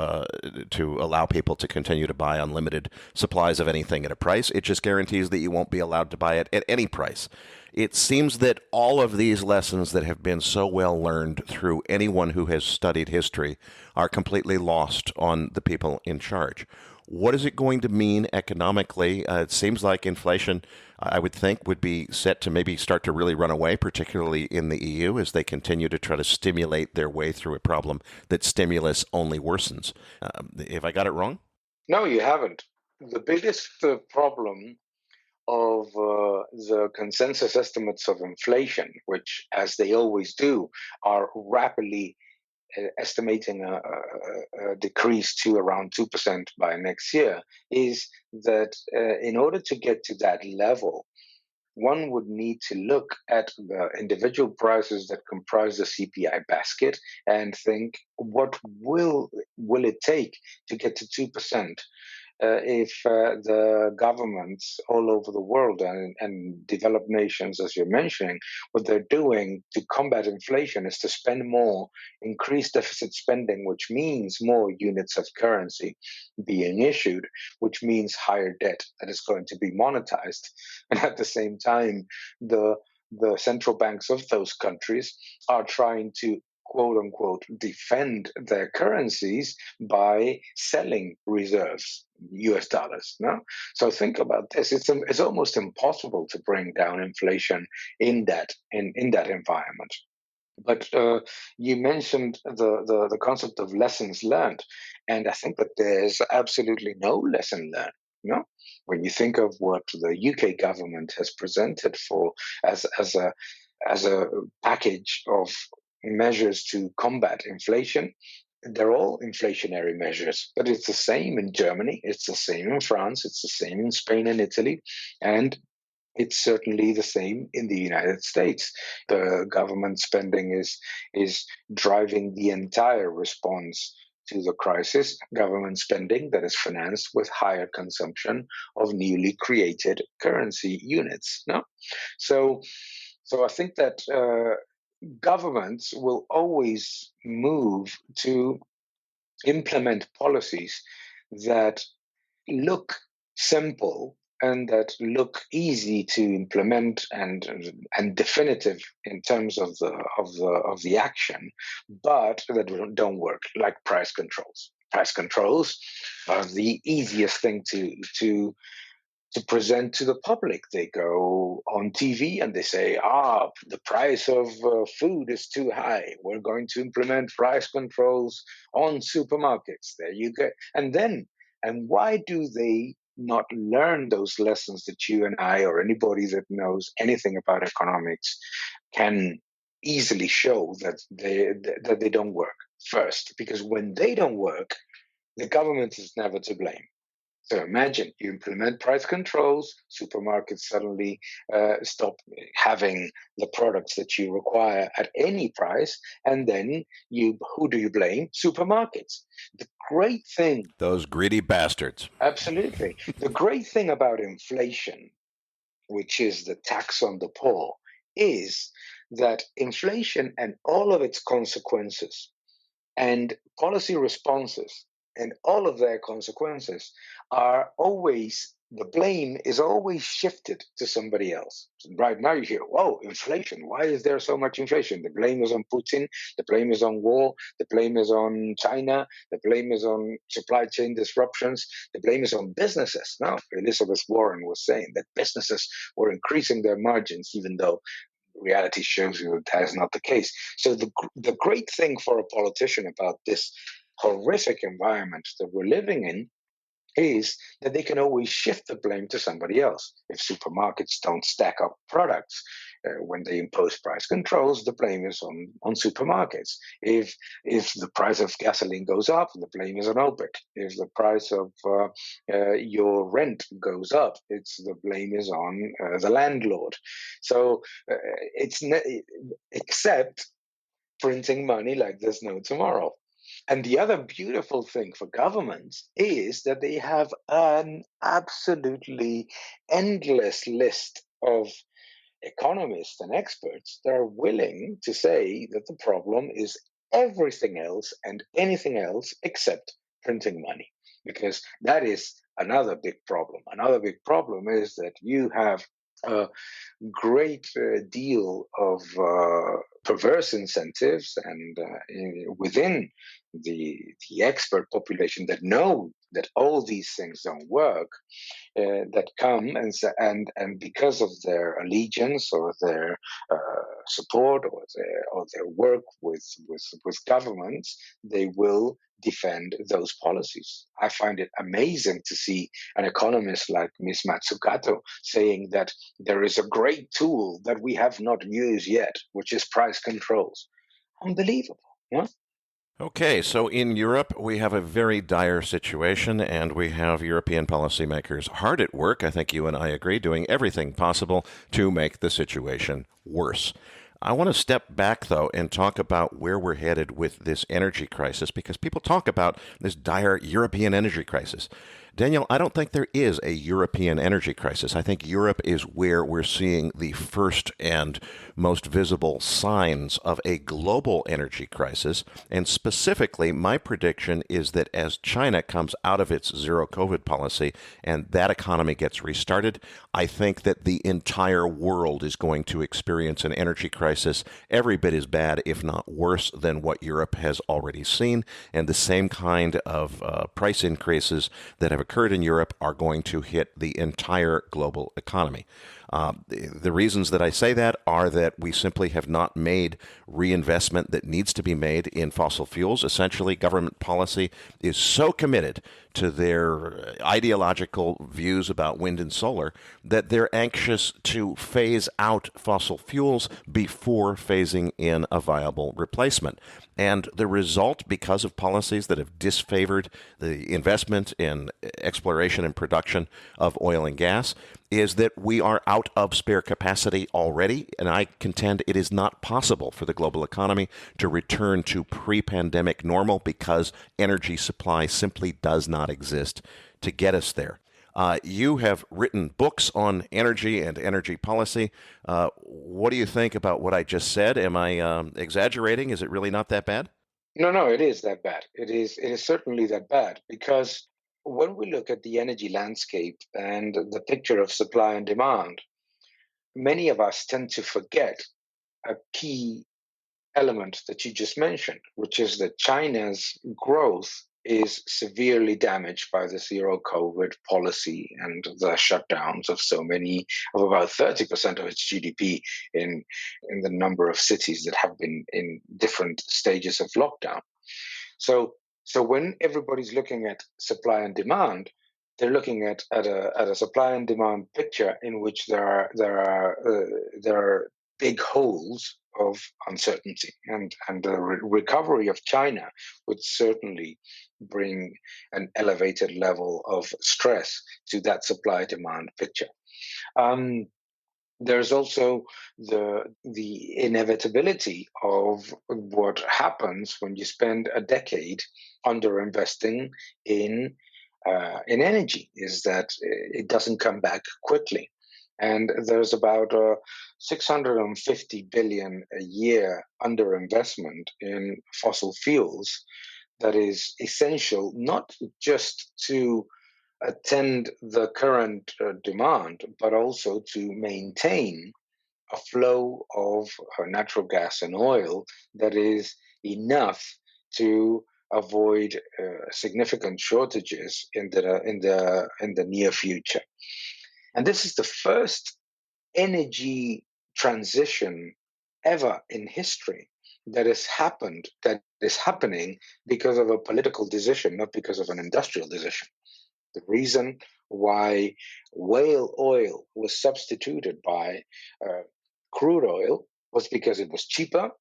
allow people to continue to buy unlimited supplies of anything at a price. It just guarantees that you won't be allowed to buy it at any price. It seems that all of these lessons that have been so well learned through anyone who has studied history are completely lost on the people in charge. What is it going to mean economically? It seems like inflation, I would think, would be set to maybe start to really run away, particularly in the EU, as they continue to try to stimulate their way through a problem that stimulus only worsens. Have I got it wrong? No, you haven't. The biggest problem of the consensus estimates of inflation, which, as they always do, are rapidly estimating a decrease to around 2% by next year, is that in order to get to that level, one would need to look at the individual prices that comprise the CPI basket and think, what will it take to get to 2%? If the governments all over the world and developed nations, as you're mentioning, what they're doing to combat inflation is to spend more, increase deficit spending, which means more units of currency being issued, which means higher debt that is going to be monetized. And at the same time, the central banks of those countries are trying to quote unquote defend their currencies by selling reserves, US dollars. No? So think about this. It's almost impossible to bring down inflation in that environment. But you mentioned the concept of lessons learned, and I think that there's absolutely no lesson learned. No, when you think of what the UK government has presented for as a package of measures to combat inflation, they're all inflationary measures, but it's the same in Germany, it's the same in France, it's the same in Spain and Italy, and it's certainly the same in the United States. The government spending is driving the entire response to the crisis, government spending that is financed with higher consumption of newly created currency units. No? So I think that governments will always move to implement policies that look simple and that look easy to implement and definitive in terms of the action, but that don't work, like price controls. Price controls are the easiest thing to present to the public. They go on TV and they say, the price of food is too high. We're going to implement price controls on supermarkets. There you go. And why do they not learn those lessons that you and I, or anybody that knows anything about economics, can easily show that they don't work? First, because when they don't work, the government is never to blame. So imagine you implement price controls, supermarkets suddenly stop having the products that you require at any price, and then who do you blame? Supermarkets. The great thing... Those greedy bastards. Absolutely. The great thing about inflation, which is the tax on the poor, is that inflation and all of its consequences and policy responses and all of their consequences are always, the blame is always shifted to somebody else. So right now you hear, whoa, inflation. Why is there so much inflation? The blame is on Putin. The blame is on war. The blame is on China. The blame is on supply chain disruptions. The blame is on businesses. Now, Elizabeth Warren was saying that businesses were increasing their margins, even though reality shows you that is not the case. So the great thing for a politician about this horrific environment that we're living in is that they can always shift the blame to somebody else. If supermarkets don't stack up products when they impose price controls, the blame is on supermarkets. If the price of gasoline goes up, the blame is on OPEC. If the price of your rent goes up, the blame is on the landlord. So except printing money like there's no tomorrow. And the other beautiful thing for governments is that they have an absolutely endless list of economists and experts that are willing to say that the problem is everything else and anything else except printing money, because that is another big problem. Another big problem is that you have a great deal of perverse incentives and within the expert population that know that all these things don't work, that come and because of their allegiance or their support or their work with governments, they will defend those policies. I find it amazing to see an economist like Ms. Matsukato saying that there is a great tool that we have not used yet, which is price controls. Unbelievable. Yeah? Okay, so in Europe, we have a very dire situation, and we have European policymakers hard at work. I think you and I agree, doing everything possible to make the situation worse. I want to step back, though, and talk about where we're headed with this energy crisis, because people talk about this dire European energy crisis. Daniel, I don't think there is a European energy crisis. I think Europe is where we're seeing the first and most visible signs of a global energy crisis. And specifically, my prediction is that as China comes out of its zero COVID policy and that economy gets restarted, I think that the entire world is going to experience an energy crisis every bit as bad, if not worse, than what Europe has already seen. And the same kind of price increases that have occurred in Europe are going to hit the entire global economy. The reasons that I say that are that we simply have not made reinvestment that needs to be made in fossil fuels. Essentially, government policy is so committed to their ideological views about wind and solar that they're anxious to phase out fossil fuels before phasing in a viable replacement. And the result, because of policies that have disfavored the investment in exploration and production of oil and gas, is that we are out of spare capacity already, and I contend it is not possible for the global economy to return to pre-pandemic normal because energy supply simply does not exist to get us there. You have written books on energy and energy policy. What do you think about what I just said? Am I exaggerating? Is it really not that bad? No, it is that bad. It is certainly that bad because when we look at the energy landscape and the picture of supply and demand, many of us tend to forget a key element that you just mentioned, which is that China's growth is severely damaged by the zero COVID policy and the shutdowns of about 30% of its GDP in the number of cities that have been in different stages of lockdown. So, so when everybody's looking at supply and demand, they're looking at a supply and demand picture in which there are big holes of uncertainty, and the recovery of China would certainly bring an elevated level of stress to that supply demand picture. Um, there's also the inevitability of what happens when you spend a decade underinvesting in energy, is that it doesn't come back quickly. And there's about 650 billion a year underinvestment in fossil fuels that is essential not just to attend the current demand, but also to maintain a flow of natural gas and oil that is enough to avoid significant shortages in the near future. And this is the first energy transition ever in history that is happening because of a political decision, not because of an industrial decision. The reason why whale oil was substituted by crude oil was because it was cheaper,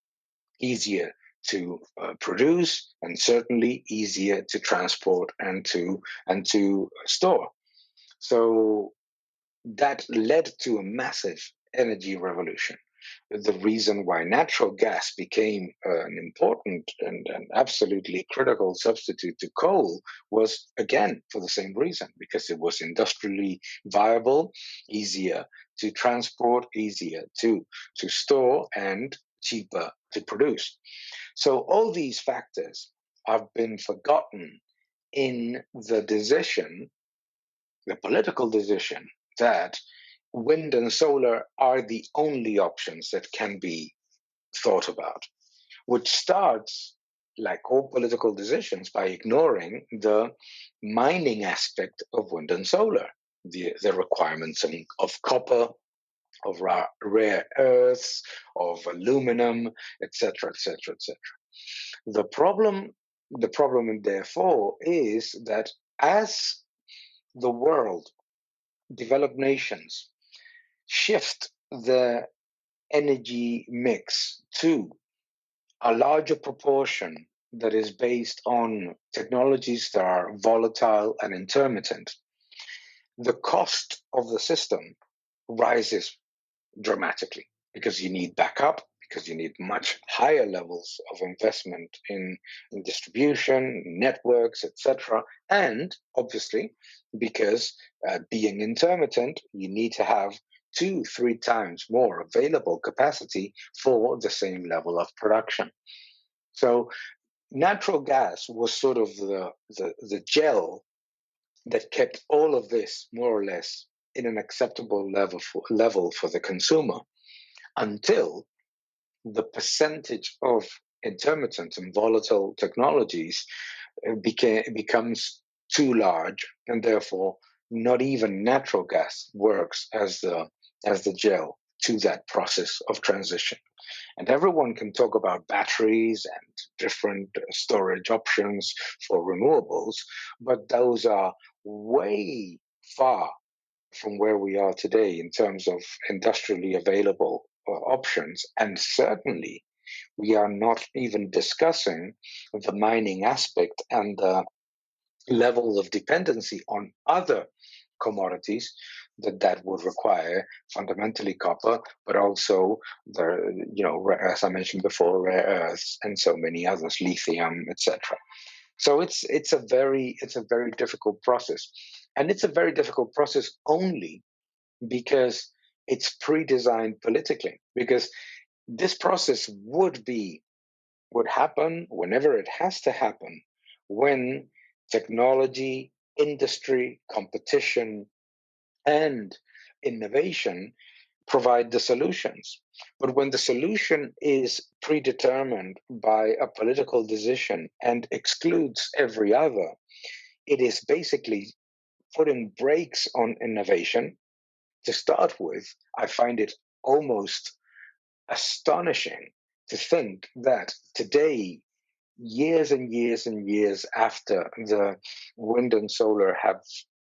easier to produce, and certainly easier to transport and to store. So that led to a massive energy revolution. The reason why natural gas became an important and absolutely critical substitute to coal was, again, for the same reason, because it was industrially viable, easier to transport, easier to store, and cheaper to produce. So all these factors have been forgotten in the political decision that wind and solar are the only options that can be thought about, which starts, like all political decisions, by ignoring the mining aspect of wind and solar, the requirements of copper, of rare earths, of aluminum, etc., etc., etc. The problem, therefore, is that as the world, developed nations, shift the energy mix to a larger proportion that is based on technologies that are volatile and intermittent, the cost of the system rises dramatically because you need backup, because you need much higher levels of investment in distribution, networks, etc. And obviously, because being intermittent, you need to have 2-3 times more available capacity for the same level of production. So natural gas was sort of the gel that kept all of this more or less in an acceptable level for the consumer until the percentage of intermittent and volatile technologies becomes too large, and therefore not even natural gas works as the gel to that process of transition. And everyone can talk about batteries and different storage options for renewables, but those are way far from where we are today in terms of industrially available options. And certainly, we are not even discussing the mining aspect and the level of dependency on other commodities that would require fundamentally copper, but also as I mentioned before, rare earths and so many others, lithium, etc. So it's a very difficult process, and it's a very difficult process only because it's pre-designed politically. Because this process would happen whenever it has to happen, when technology, industry, competition, and innovation provide the solutions. But when the solution is predetermined by a political decision and excludes every other, it is basically putting brakes on innovation. To start with, I find it almost astonishing to think that today, years and years and years after the wind and solar have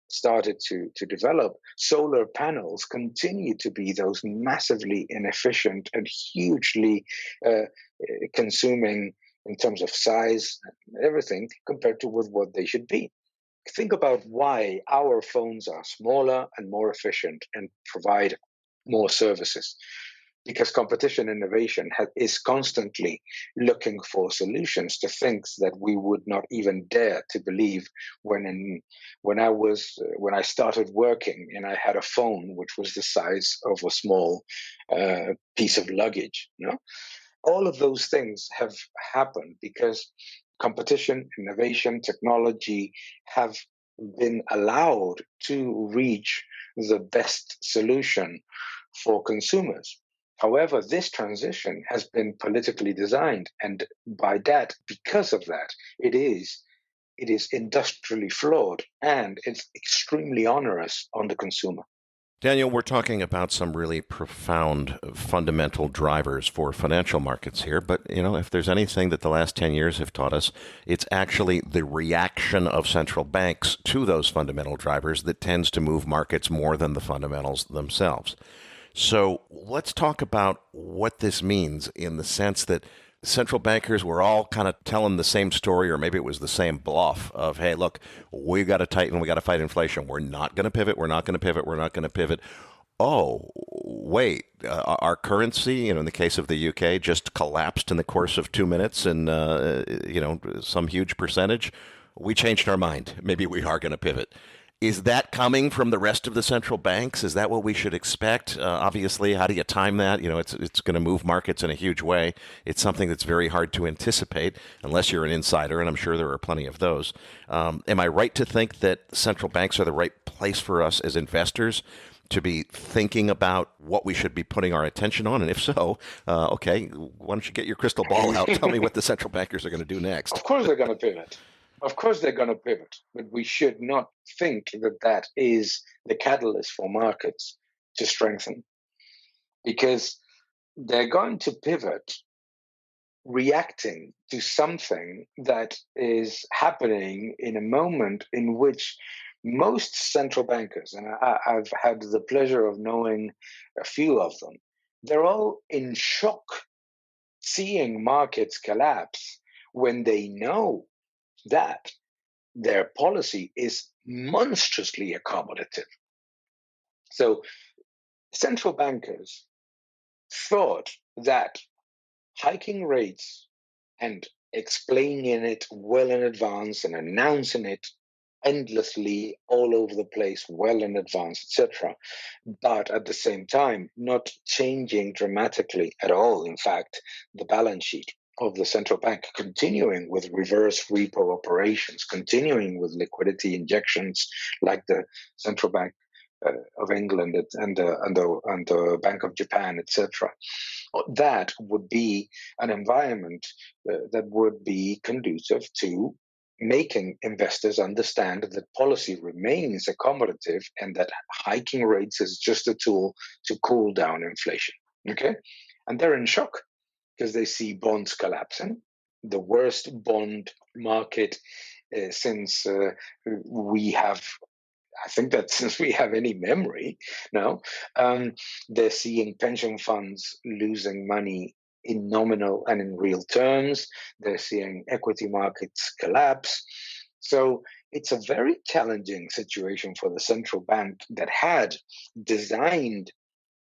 started to develop, solar panels continue to be those massively inefficient and hugely consuming in terms of size and everything compared to with what they should be. Think about why our phones are smaller and more efficient and provide more services. Because competition innovation is constantly looking for solutions to things that we would not even dare to believe when I started working and I had a phone which was the size of a small piece of luggage. All of those things have happened because competition, innovation, technology have been allowed to reach the best solution for consumers. However, this transition has been politically designed, and because of that, it is industrially flawed and it's extremely onerous on the consumer. Daniel, we're talking about some really profound fundamental drivers for financial markets here. But, if there's anything that the last 10 years have taught us, it's actually the reaction of central banks to those fundamental drivers that tends to move markets more than the fundamentals themselves. So let's talk about what this means in the sense that central bankers were all kind of telling the same story, or maybe it was the same bluff of, hey, look, we got to tighten, we got to fight inflation. We're not going to pivot. We're not going to pivot. We're not going to pivot. Oh, wait, our currency, in the case of the UK, just collapsed in the course of 2 minutes and, some huge percentage. We changed our mind. Maybe we are going to pivot. Is that coming from the rest of the central banks? Is that what we should expect? Obviously, how do you time that? It's going to move markets in a huge way. It's something that's very hard to anticipate unless you're an insider, and I'm sure there are plenty of those. Am I right to think that central banks are the right place for us as investors to be thinking about what we should be putting our attention on? And if so, okay, why don't you get your crystal ball out? Tell me what the central bankers are going to do next. Of course they're going to pivot. Of course they're going to pivot, but we should not think that is the catalyst for markets to strengthen, because they're going to pivot reacting to something that is happening in a moment in which most central bankers, and I've had the pleasure of knowing a few of them, they're all in shock seeing markets collapse when they know that their policy is monstrously accommodative. So central bankers thought that hiking rates and explaining it well in advance and announcing it endlessly all over the place well in advance, etc., but at the same time not changing dramatically at all, in fact, the balance sheet of the central bank, continuing with reverse repo operations, continuing with liquidity injections like the central bank of England and the Bank of Japan, etc. That would be an environment that would be conducive to making investors understand that policy remains accommodative and that hiking rates is just a tool to cool down inflation. Okay? And they're in shock because they see bonds collapsing, the worst bond market since we have. I think that since we have any memory now, they're seeing pension funds losing money in nominal and in real terms. They're seeing equity markets collapse. So it's a very challenging situation for the central bank that had designed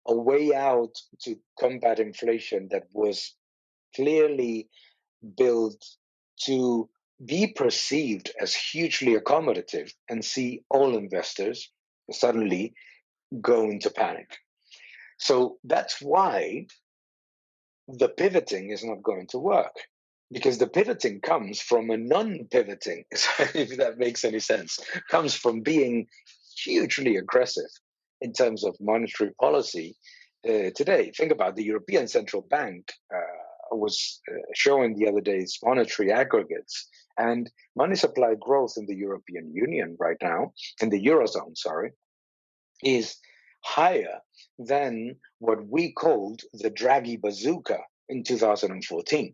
a way out to combat inflation that was clearly built to be perceived as hugely accommodative and see all investors suddenly go into panic. So that's why the pivoting is not going to work, because the pivoting comes from a non-pivoting, if that makes any sense, comes from being hugely aggressive in terms of monetary policy today. Think about the European Central Bank was showing the other day its monetary aggregates, and money supply growth in the European Union right now, in the Eurozone, is higher than what we called the Draghi bazooka in 2014.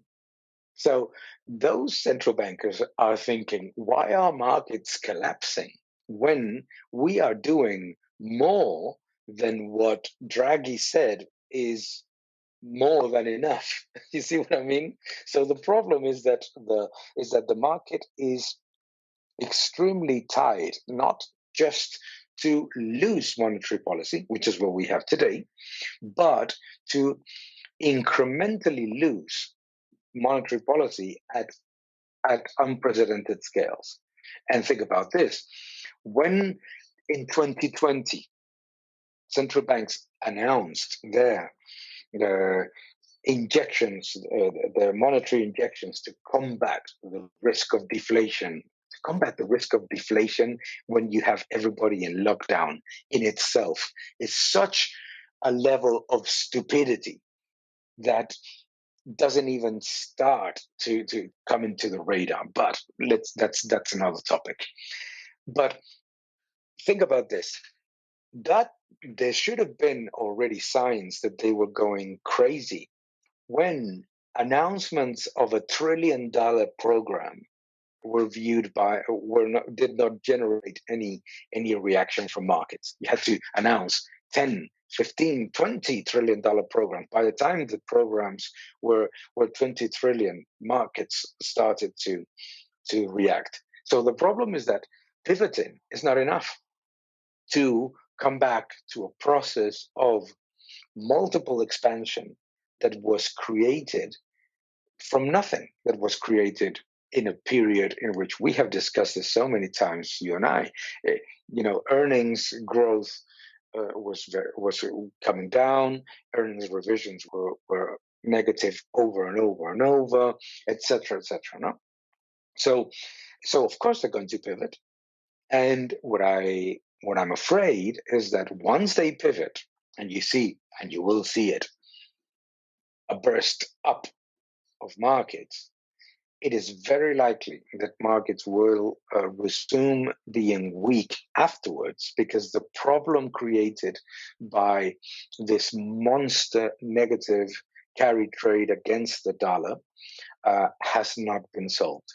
So those central bankers are thinking, why are markets collapsing when we are doing more than what Draghi said is more than enough? You see what I mean? So the problem is that the market is extremely tied, not just to loose monetary policy, which is what we have today, but to incrementally lose monetary policy at unprecedented scales. And think about this. When in 2020, central banks announced their injections, the monetary injections to combat the risk of deflation. To combat the risk of deflation when you have everybody in lockdown in itself is such a level of stupidity that doesn't even start to come into the radar. But that's another topic. But think about this. That there should have been already signs that they were going crazy when announcements of $1 trillion program were did not generate any reaction from markets. You had to announce 10, 15, $20 trillion program. By the time the programs were 20 trillion, markets started to react. So the problem is that pivoting is not enough to come back to a process of multiple expansion that was created from nothing, that was created in a period in which we have discussed this so many times, you and I. Earnings growth was coming down, earnings revisions were negative over and over and over, etc., etc. No? So of course they're going to pivot, and what I'm afraid is that once they pivot, and you will see it, a burst up of markets, it is very likely that markets will resume being weak afterwards, because the problem created by this monster negative carry trade against the dollar has not been solved.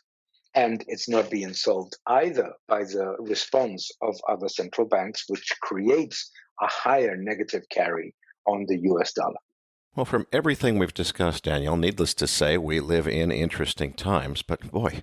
And it's not being solved either by the response of other central banks, which creates a higher negative carry on the US dollar. Well, from everything we've discussed, Daniel, needless to say, we live in interesting times. But boy,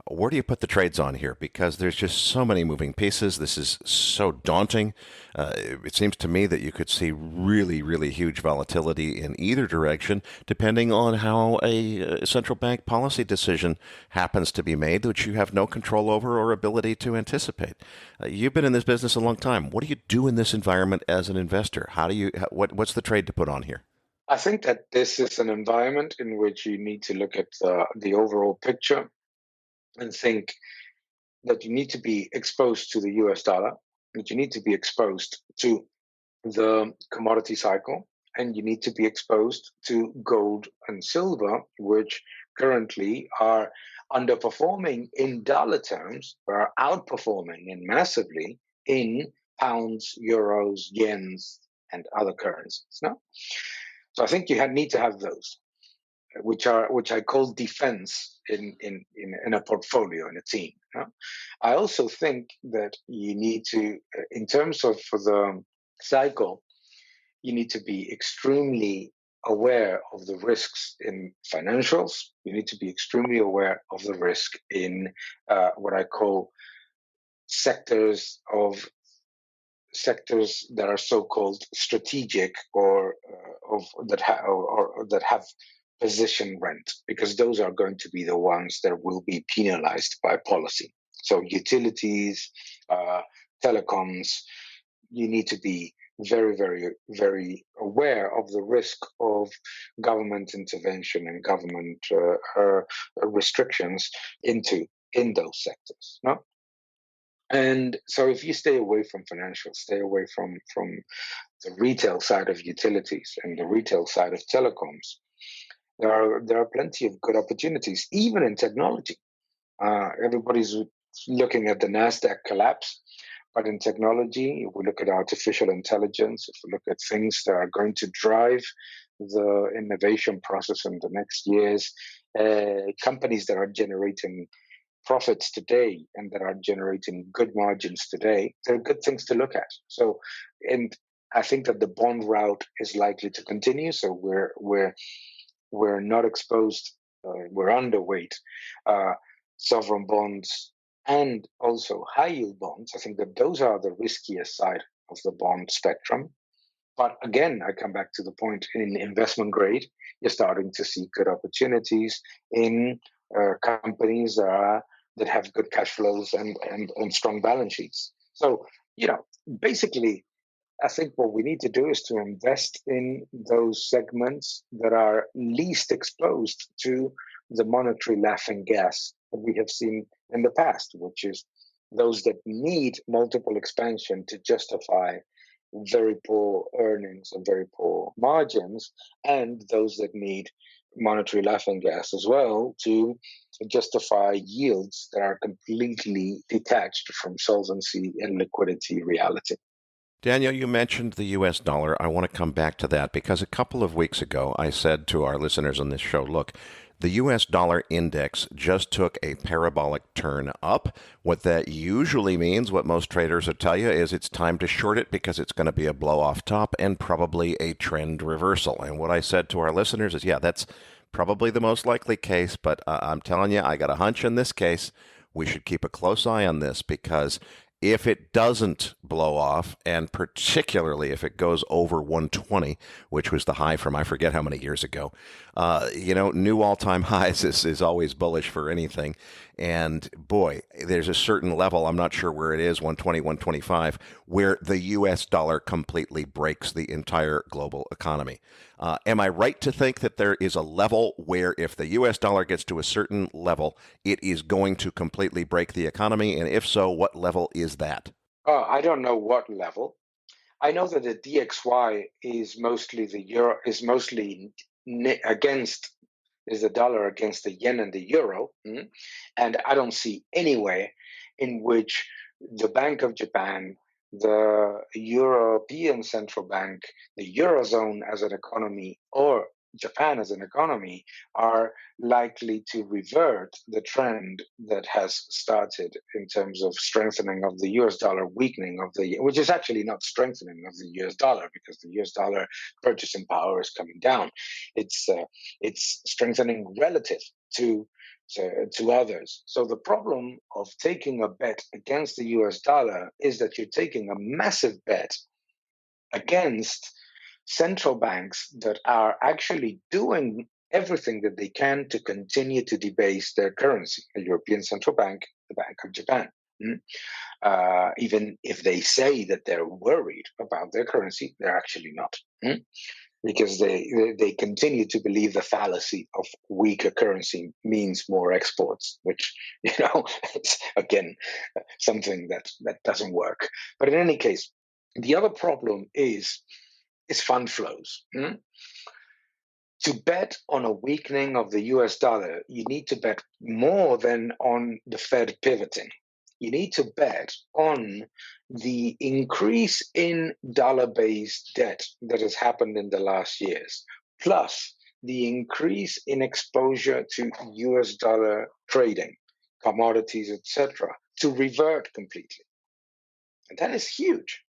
where do you put the trades on here? Because there's just so many moving pieces. This is so daunting. It seems to me that you could see really, really huge volatility in either direction, depending on how a central bank policy decision happens to be made, which you have no control over or ability to anticipate. You've been in this business a long time. What do you do in this environment as an investor? What's the trade to put on here? I think that this is an environment in which you need to look at the overall picture and think that you need to be exposed to the US dollar, that you need to be exposed to the commodity cycle, and you need to be exposed to gold and silver, which currently are underperforming in dollar terms, but are outperforming and massively in pounds, euros, yens, and other currencies. No? So I think you need to have those, which I call defense in a portfolio, in a team. You know? I also think that you need to, in terms of for the cycle, you need to be extremely aware of the risks in financials. You need to be extremely aware of the risk in what I call sectors that are so-called strategic or that have position rent, because those are going to be the ones that will be penalized by policy. So utilities, telecoms, you need to be very, very, very aware of the risk of government intervention and government restrictions in those sectors. No? And so if you stay away from financials, stay away from the retail side of utilities and the retail side of telecoms, there are plenty of good opportunities, even in technology. Everybody's looking at the NASDAQ collapse, but in technology, if we look at artificial intelligence, if we look at things that are going to drive the innovation process in the next years, companies that are generating profits today and that are generating good margins today, they're good things to look at. So, and I think that the bond route is likely to continue. So we're not exposed, we're underweight sovereign bonds and also high yield bonds. I think that those are the riskiest side of the bond spectrum. But again, I come back to the point, in investment grade, you're starting to see good opportunities in companies that have good cash flows and strong balance sheets. So, basically, I think what we need to do is to invest in those segments that are least exposed to the monetary laughing gas that we have seen in the past, which is those that need multiple expansion to justify very poor earnings and very poor margins, and those that need monetary laughing gas as well to justify yields that are completely detached from solvency and liquidity reality. Daniel, you mentioned the U.S. dollar. I want to come back to that because a couple of weeks ago I said to our listeners on this show, look, the U.S. dollar index just took a parabolic turn up. What that usually means, what most traders will tell you, is it's time to short it because it's going to be a blow off top and probably a trend reversal. And what I said to our listeners is, yeah, that's probably the most likely case, but I'm telling you, I got a hunch in this case. We should keep a close eye on this because if it doesn't blow off, and particularly if it goes over 120, which was the high from I forget how many years ago, new all-time highs is always bullish for anything. And boy, there's a certain level, I'm not sure where it is, 120, 125, where the U.S. dollar completely breaks the entire global economy. Am I right to think that there is a level where if the U.S. dollar gets to a certain level, it is going to completely break the economy? And if so, what level is that? I don't know what level. I know that the DXY is mostly the euro, is mostly against, is the dollar against the yen and the euro. And I don't see anywhere in which the Bank of Japan, the European Central Bank, the Eurozone as an economy, or Japan as an economy are likely to revert the trend that has started in terms of strengthening of the US dollar, weakening of the, which is actually not strengthening of the US dollar because the US dollar purchasing power is coming down. It's strengthening relative to others. So the problem of taking a bet against the US dollar is that you're taking a massive bet against central banks that are actually doing everything that they can to continue to debase their currency. The European Central Bank, the Bank of Japan. Even if they say that they're worried about their currency, they're actually not. Because they continue to believe the fallacy of weaker currency means more exports, which, it's, again, something that doesn't work. But in any case, the other problem is fund flows. To bet on a weakening of the US dollar, you need to bet more than on the Fed pivoting. You need to bet on the increase in dollar-based debt that has happened in the last years, plus the increase in exposure to US dollar trading, commodities, etc., to revert completely. And that is huge.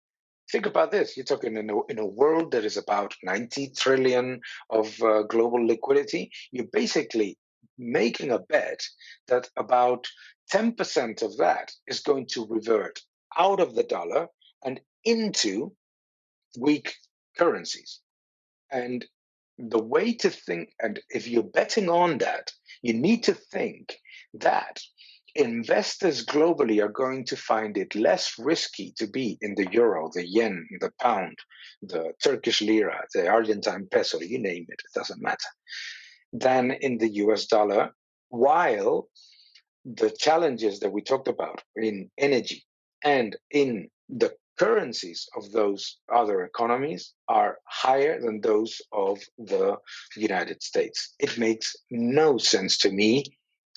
Think about this. You're talking in a world that is about 90 trillion of global liquidity. You're basically making a bet that about 10% of that is going to revert out of the dollar and into weak currencies. And the way to think, and if you're betting on that, you need to think that investors globally are going to find it less risky to be in the euro, the yen, the pound, the Turkish lira, the Argentine peso, you name it, it doesn't matter, than in the US dollar, while the challenges that we talked about in energy and in the currencies of those other economies are higher than those of the United States. It makes no sense to me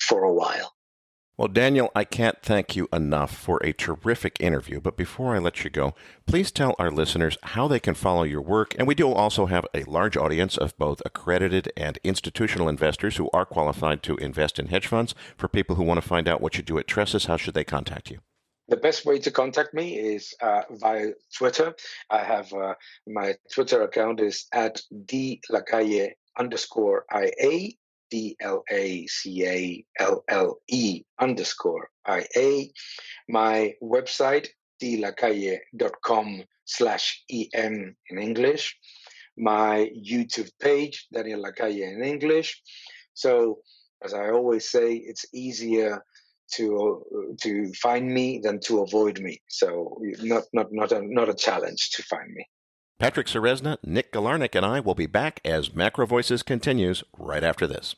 for a while. Well, Daniel, I can't thank you enough for a terrific interview, but before I let you go, please tell our listeners how they can follow your work. And we do also have a large audience of both accredited and institutional investors who are qualified to invest in hedge funds. For people who want to find out what you do at Tressis, how should they contact you? The best way to contact me is via Twitter. I have my Twitter account is at @dlacalle_IA. DLACALLE_IA. My website, dlacalle.com/EM in English. My YouTube page, Daniel Lacalle in English. So, as I always say, it's easier to find me than to avoid me. So, not a challenge to find me. Patrick Ceresna, Nick Galarnyk, and I will be back as MacroVoices continues right after this.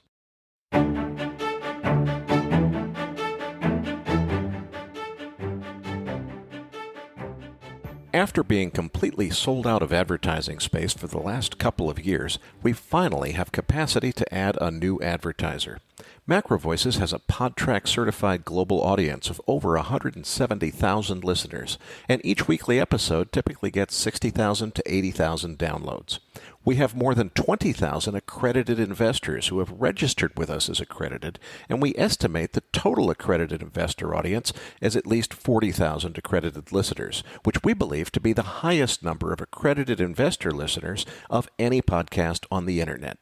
After being completely sold out of advertising space for the last couple of years, we finally have capacity to add a new advertiser. MacroVoices has a PodTrack certified global audience of over 170,000 listeners, and each weekly episode typically gets 60,000 to 80,000 downloads. We have more than 20,000 accredited investors who have registered with us as accredited, and we estimate the total accredited investor audience as at least 40,000 accredited listeners, which we believe to be the highest number of accredited investor listeners of any podcast on the internet.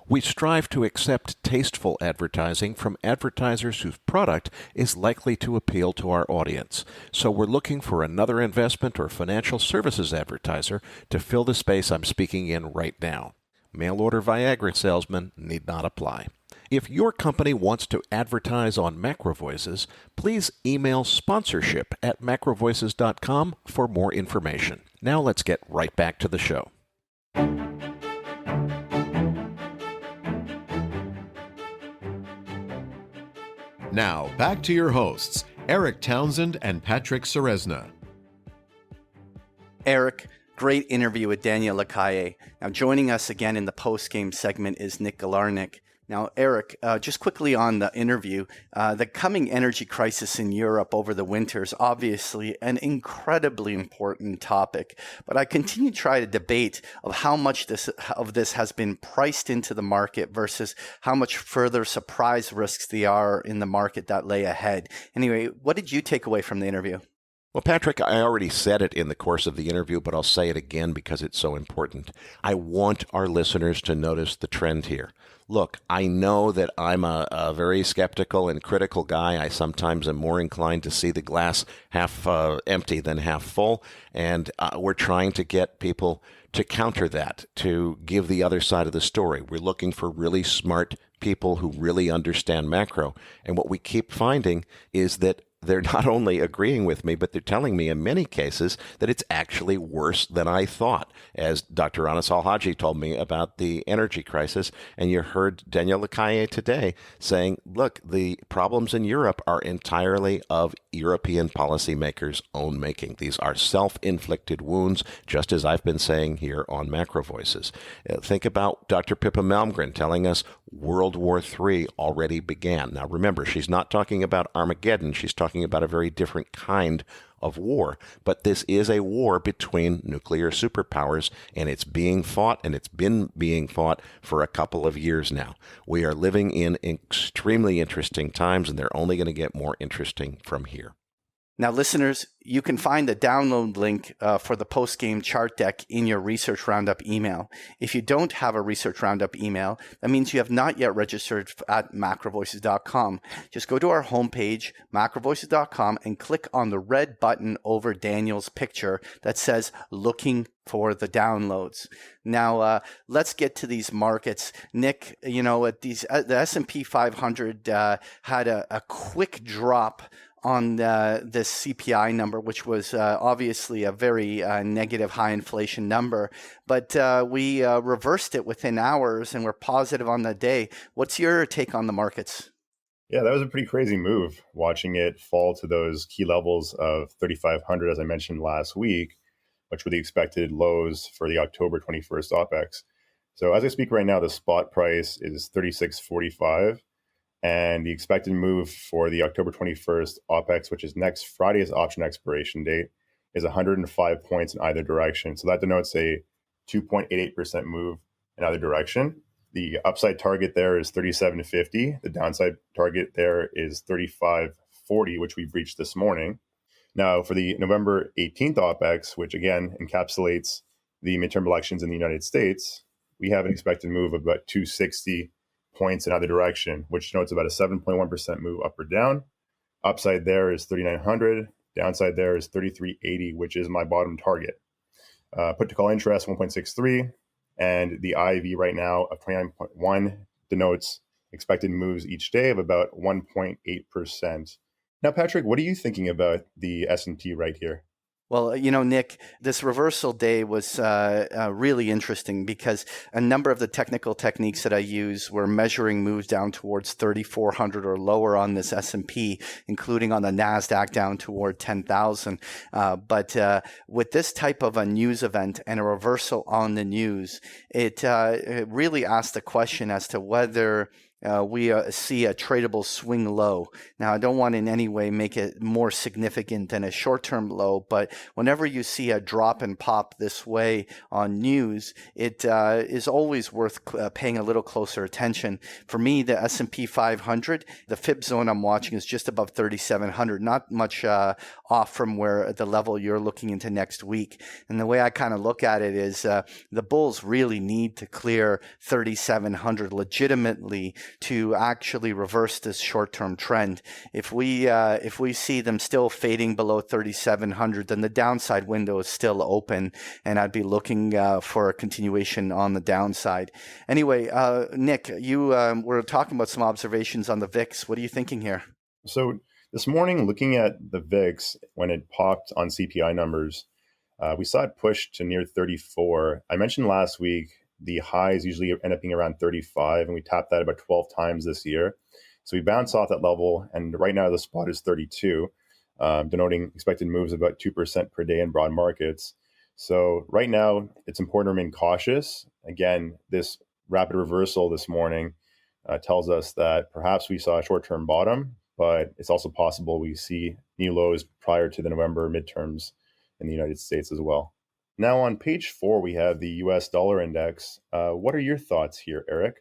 We strive to accept tasteful advertising from advertisers whose product is likely to appeal to our audience. So we're looking for another investment or financial services advertiser to fill the space I'm speaking in right now. Mail order Viagra salesmen need not apply. If your company wants to advertise on MacroVoices, please email sponsorship@macrovoices.com for more information. Now let's get right back to the show. Now, back to your hosts, Eric Townsend and Patrick Ceresna. Eric, great interview with Daniel Lacalle. Now, joining us again in the post-game segment is Nick Galarnyk. Now, Eric, just quickly on the interview, the coming energy crisis in Europe over the winter is obviously an incredibly important topic, but I continue to try to debate of how much of this has been priced into the market versus how much further surprise risks there are in the market that lay ahead. Anyway, what did you take away from the interview? Well, Patrick, I already said it in the course of the interview, but I'll say it again because it's so important. I want our listeners to notice the trend here. Look, I know that I'm a very skeptical and critical guy. I sometimes am more inclined to see the glass half empty than half full, and we're trying to get people to counter that, to give the other side of the story. We're looking for really smart people who really understand macro, and what we keep finding is that they're not only agreeing with me, but they're telling me in many cases that it's actually worse than I thought, as Dr. Anas Al-Haji told me about the energy crisis. And you heard Daniel Lacalle today saying, look, the problems in Europe are entirely of European policymakers' own making. These are self-inflicted wounds, just as I've been saying here on MacroVoices. Think about Dr. Pippa Malmgren telling us World War III already began. Now, remember, she's not talking about Armageddon. She's talking about a very different kind of war. But this is a war between nuclear superpowers, and it's being fought, and it's been being fought for a couple of years now. We are living in extremely interesting times, and they're only going to get more interesting from here. Now, listeners, you can find the download link for the Postgame chart deck in your Research Roundup email. If you don't have a Research Roundup email, that means you have not yet registered at macrovoices.com. Just go to our homepage, macrovoices.com, and click on the red button over Daniel's picture that says looking for the downloads. Now, let's get to these markets. Nick, the S&P 500 had a quick drop on this CPI number, which was obviously a very negative high inflation number. But we reversed it within hours and we're positive on the day. What's your take on the markets? Yeah, that was a pretty crazy move, watching it fall to those key levels of 3,500, as I mentioned last week, which were the expected lows for the October 21st OPEX. So as I speak right now, the spot price is 36.45. And the expected move for the October 21st OPEX, which is next Friday's option expiration date, is 105 points in either direction. So that denotes a 2.88% move in either direction. The upside target there is 37.50. The downside target there is 35.40, which we breached this morning. Now, for the November 18th OPEX, which again encapsulates the midterm elections in the United States, we have an expected move of about 260 points in either direction, which denotes about a 7.1% move up or down. Upside there is 3,900. Downside there is 33.80, which is my bottom target. Put to call interest 1.63, and the IV right now of 29.1 denotes expected moves each day of about 1.8%. Now, Patrick, what are you thinking about the S&P right here? Well, Nick, this reversal day was really interesting because a number of the technical techniques that I use were measuring moves down towards 3,400 or lower on this S&P, including on the NASDAQ down toward 10,000. But with this type of a news event and a reversal on the news, it really asked the question as to whether we see a tradable swing low. Now, I don't want in any way make it more significant than a short-term low, but whenever you see a drop and pop this way on news, it is always worth paying a little closer attention. For me, the S&P 500, the Fib zone I'm watching is just above 3,700, not much off from where the level you're looking into next week. And the way I kind of look at it is the bulls really need to clear 3,700 legitimately to actually reverse this short-term trend. If we see them still fading below 3,700, then the downside window is still open, and I'd be looking for a continuation on the downside. Anyway, Nick, you were talking about some observations on the VIX. What are you thinking here? So this morning, looking at the VIX, when it popped on CPI numbers, we saw it push to near 34. I mentioned last week the highs usually end up being around 35, and we tapped that about 12 times this year. So we bounced off that level, and right now the spot is 32, denoting expected moves of about 2% per day in broad markets. So right now, it's important to remain cautious. Again, this rapid reversal this morning tells us that perhaps we saw a short-term bottom, but it's also possible we see new lows prior to the November midterms in the United States as well. Now on page 4, we have the US dollar index. What are your thoughts here, Eric?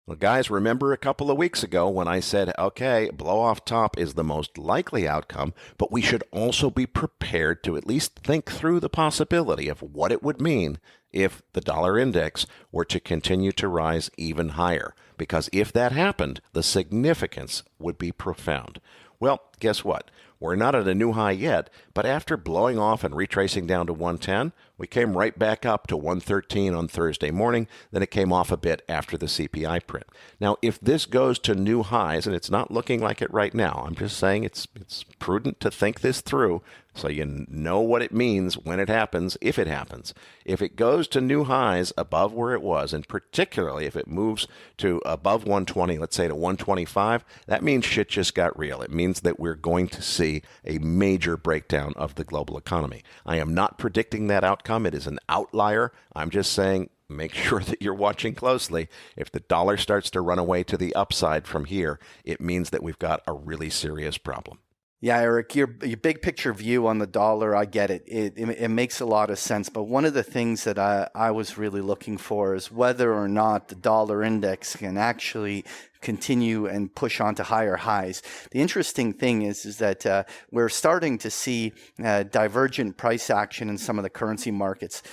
Well, guys, remember a couple of weeks ago when I said, okay, blow off top is the most likely outcome, but we should also be prepared to at least think through the possibility of what it would mean if the dollar index were to continue to rise even higher. Because if that happened, the significance would be profound. Well, guess what? We're not at a new high yet, but after blowing off and retracing down to 110, we came right back up to 113 on Thursday morning. Then it came off a bit after the CPI print. Now, if this goes to new highs, and it's not looking like it right now, I'm just saying it's prudent to think this through so you know what it means when it happens, if it happens. If it goes to new highs above where it was, and particularly if it moves to above 120, let's say to 125, that means shit just got real. It means that we're going to see a major breakdown of the global economy. I am not predicting that outcome. It is an outlier. I'm just saying make sure that you're watching closely. If the dollar starts to run away to the upside from here, it means that we've got a really serious problem. Yeah, Eric, your big picture view on the dollar, I get it. It makes a lot of sense. But one of the things that I was really looking for is whether or not the dollar index can actually continue and push on to higher highs. The interesting thing is that we're starting to see divergent price action in some of the currency markets.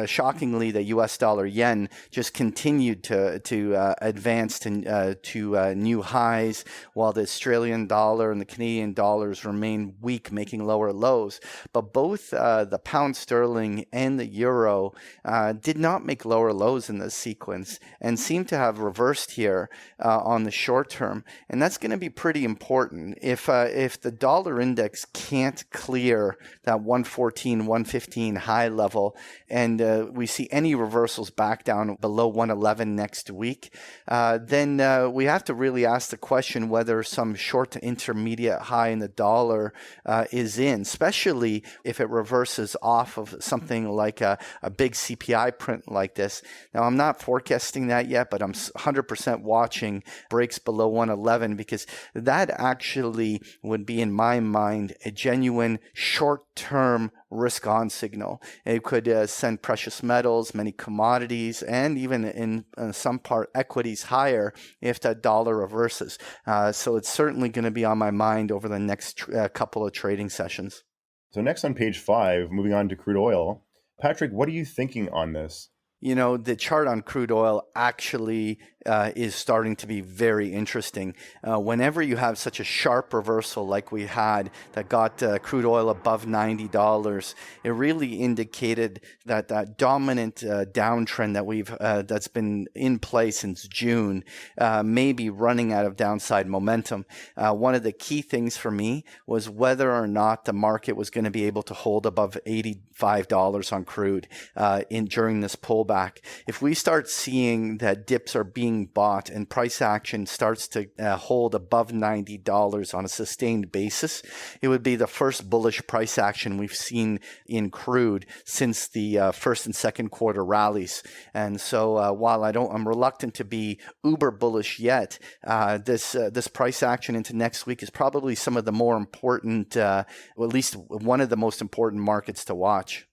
Shockingly, the U.S. dollar yen just continued to advance to new highs, while the Australian dollar and the Canadian dollars remain weak, making lower lows. But both the pound sterling and the euro did not make lower lows in this sequence and seem to have reversed here on the short term, and that's going to be pretty important. If the dollar index can't clear that 114, 115 high level, and we see any reversals back down below 111 next week, then we have to really ask the question whether some short to intermediate high in the dollar is in, especially if it reverses off of something like a big CPI print like this. Now, I'm not forecasting that yet, but I'm 100% watching breaks below 111, because that actually would be, in my mind, a genuine short-term risk-on signal. It could send precious metals, many commodities, and even in some part equities higher if that dollar reverses. So it's certainly going to be on my mind over the next couple of trading sessions. So next on page 5, moving on to crude oil. Patrick, what are you thinking on this? You know, the chart on crude oil actually is starting to be very interesting. Whenever you have such a sharp reversal like we had that got crude oil above $90, it really indicated that that dominant downtrend that that's been in place since June may be running out of downside momentum. One of the key things for me was whether or not the market was going to be able to hold above $85 on crude during this pullback. If we start seeing that dips are being bought and price action starts to hold above $90 on a sustained basis, it would be the first bullish price action we've seen in crude since the first and second quarter rallies. And so while I'm reluctant to be uber bullish yet, this price action into next week is probably some of the more important, or at least one of the most important markets to watch.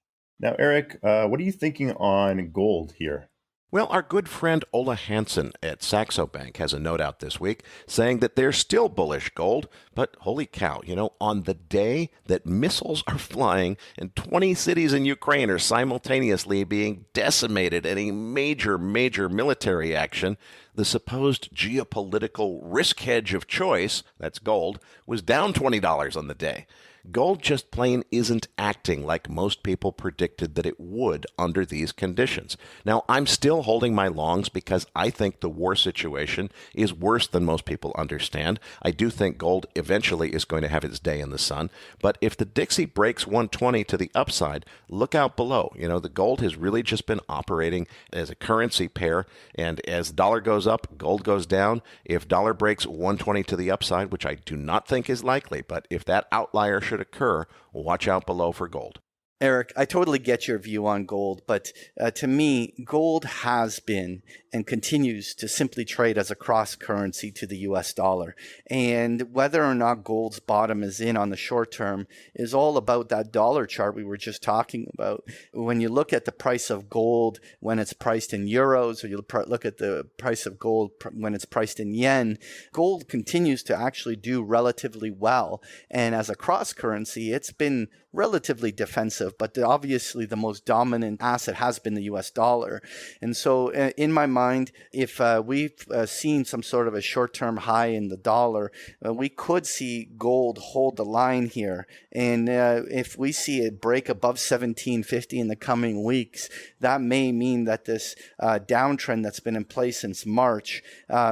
Now, Eric, what are you thinking on gold here? Well, our good friend Ola Hansen at Saxo Bank has a note out this week saying that they're still bullish gold, but holy cow, on the day that missiles are flying and 20 cities in Ukraine are simultaneously being decimated in a major military action, the supposed geopolitical risk hedge of choice, that's gold, was down $20 on the day. Gold just plain isn't acting like most people predicted that it would under these conditions. Now, I'm still holding my longs because I think the war situation is worse than most people understand. I do think gold eventually is going to have its day in the sun. But if the Dixie breaks 120 to the upside, look out below. The gold has really just been operating as a currency pair. And as dollar goes up, gold goes down. If dollar breaks 120 to the upside, which I do not think is likely, but if that outlier should occur, watch out below for gold. Eric, I totally get your view on gold, but to me, gold has been and continues to simply trade as a cross currency to the US dollar. And whether or not gold's bottom is in on the short term is all about that dollar chart we were just talking about. When you look at the price of gold when it's priced in euros, or you look at the price of gold when it's priced in yen, gold continues to actually do relatively well. And as a cross currency, it's been relatively defensive, but obviously the most dominant asset has been the US dollar. And so in my mind, if we've seen some sort of a short-term high in the dollar, we could see gold hold the line here. And if we see it break above 1750 in the coming weeks, that may mean that this downtrend that's been in place since March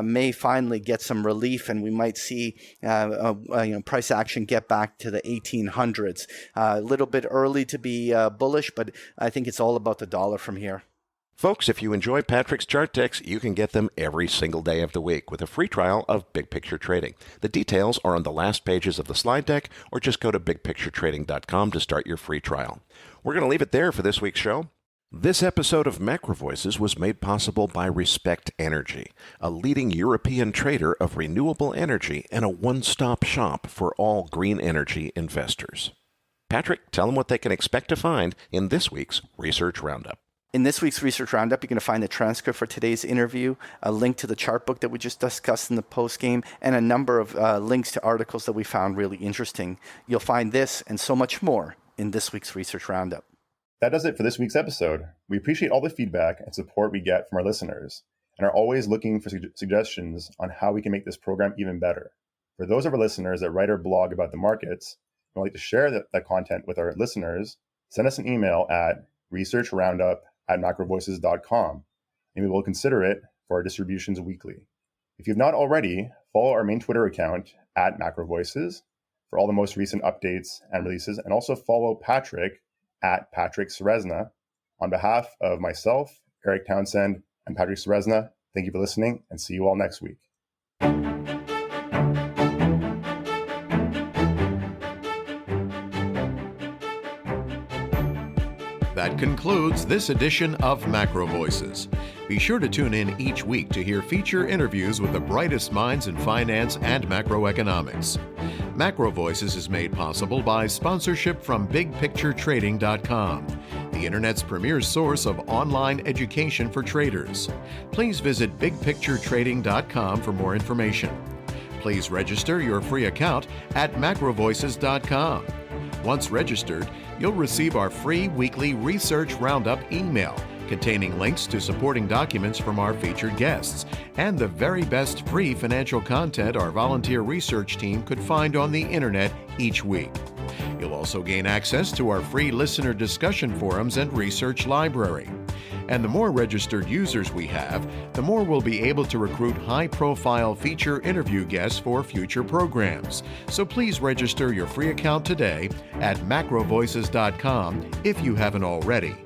may finally get some relief, and we might see price action get back to the 1800s. A little bit early to be bullish, but I think it's all about the dollar from here. Folks, if you enjoy Patrick's chart decks, you can get them every single day of the week with a free trial of Big Picture Trading. The details are on the last pages of the slide deck, or just go to bigpicturetrading.com to start your free trial. We're going to leave it there for this week's show. This episode of MacroVoices was made possible by Respect Energy, a leading European trader of renewable energy and a one-stop shop for all green energy investors. Patrick, tell them what they can expect to find in this week's Research Roundup. In this week's Research Roundup, you're going to find the transcript for today's interview, a link to the chart book that we just discussed in the postgame, and a number of links to articles that we found really interesting. You'll find this and so much more in this week's Research Roundup. That does it for this week's episode. We appreciate all the feedback and support we get from our listeners, and are always looking for suggestions on how we can make this program even better. For those of our listeners that write or blog about the markets, and would like to share that content with our listeners, send us an email at researchroundup@macrovoices.com, and we will consider it for our distributions weekly. If you've not already, follow our main Twitter account @MacroVoices for all the most recent updates and releases, and also follow Patrick @PatrickSeresna. On behalf of myself, Eric Townsend, and Patrick Seresna, thank you for listening, and see you all next week. That concludes this edition of MacroVoices. Be sure to tune in each week to hear feature interviews with the brightest minds in finance and macroeconomics. MacroVoices is made possible by sponsorship from BigPictureTrading.com, the Internet's premier source of online education for traders. Please visit BigPictureTrading.com for more information. Please register your free account at MacroVoices.com. Once registered, you'll receive our free weekly Research Roundup email containing links to supporting documents from our featured guests and the very best free financial content our volunteer research team could find on the internet each week. You'll also gain access to our free listener discussion forums and research library. And the more registered users we have, the more we'll be able to recruit high-profile feature interview guests for future programs. So please register your free account today at macrovoices.com if you haven't already.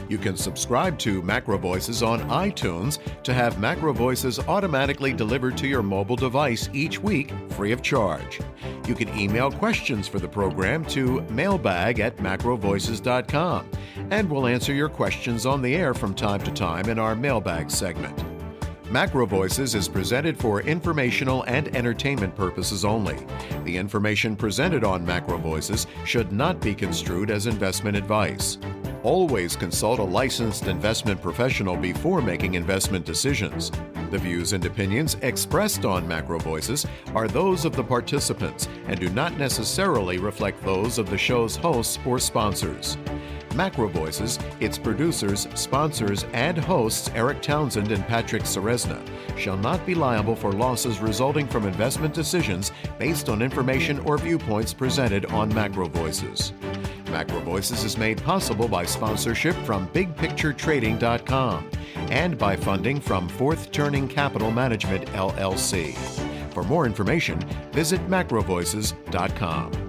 You can subscribe to MacroVoices on iTunes to have MacroVoices automatically delivered to your mobile device each week, free of charge. You can email questions for the program to mailbag@macrovoices.com, and we'll answer your questions on the air from time to time in our mailbag segment. MacroVoices is presented for informational and entertainment purposes only. The information presented on MacroVoices should not be construed as investment advice. Always consult a licensed investment professional before making investment decisions. The views and opinions expressed on MacroVoices are those of the participants and do not necessarily reflect those of the show's hosts or sponsors. MacroVoices, its producers, sponsors, and hosts Eric Townsend and Patrick Seresna shall not be liable for losses resulting from investment decisions based on information or viewpoints presented on MacroVoices. MacroVoices is made possible by sponsorship from BigPictureTrading.com and by funding from Fourth Turning Capital Management, LLC. For more information, visit macrovoices.com.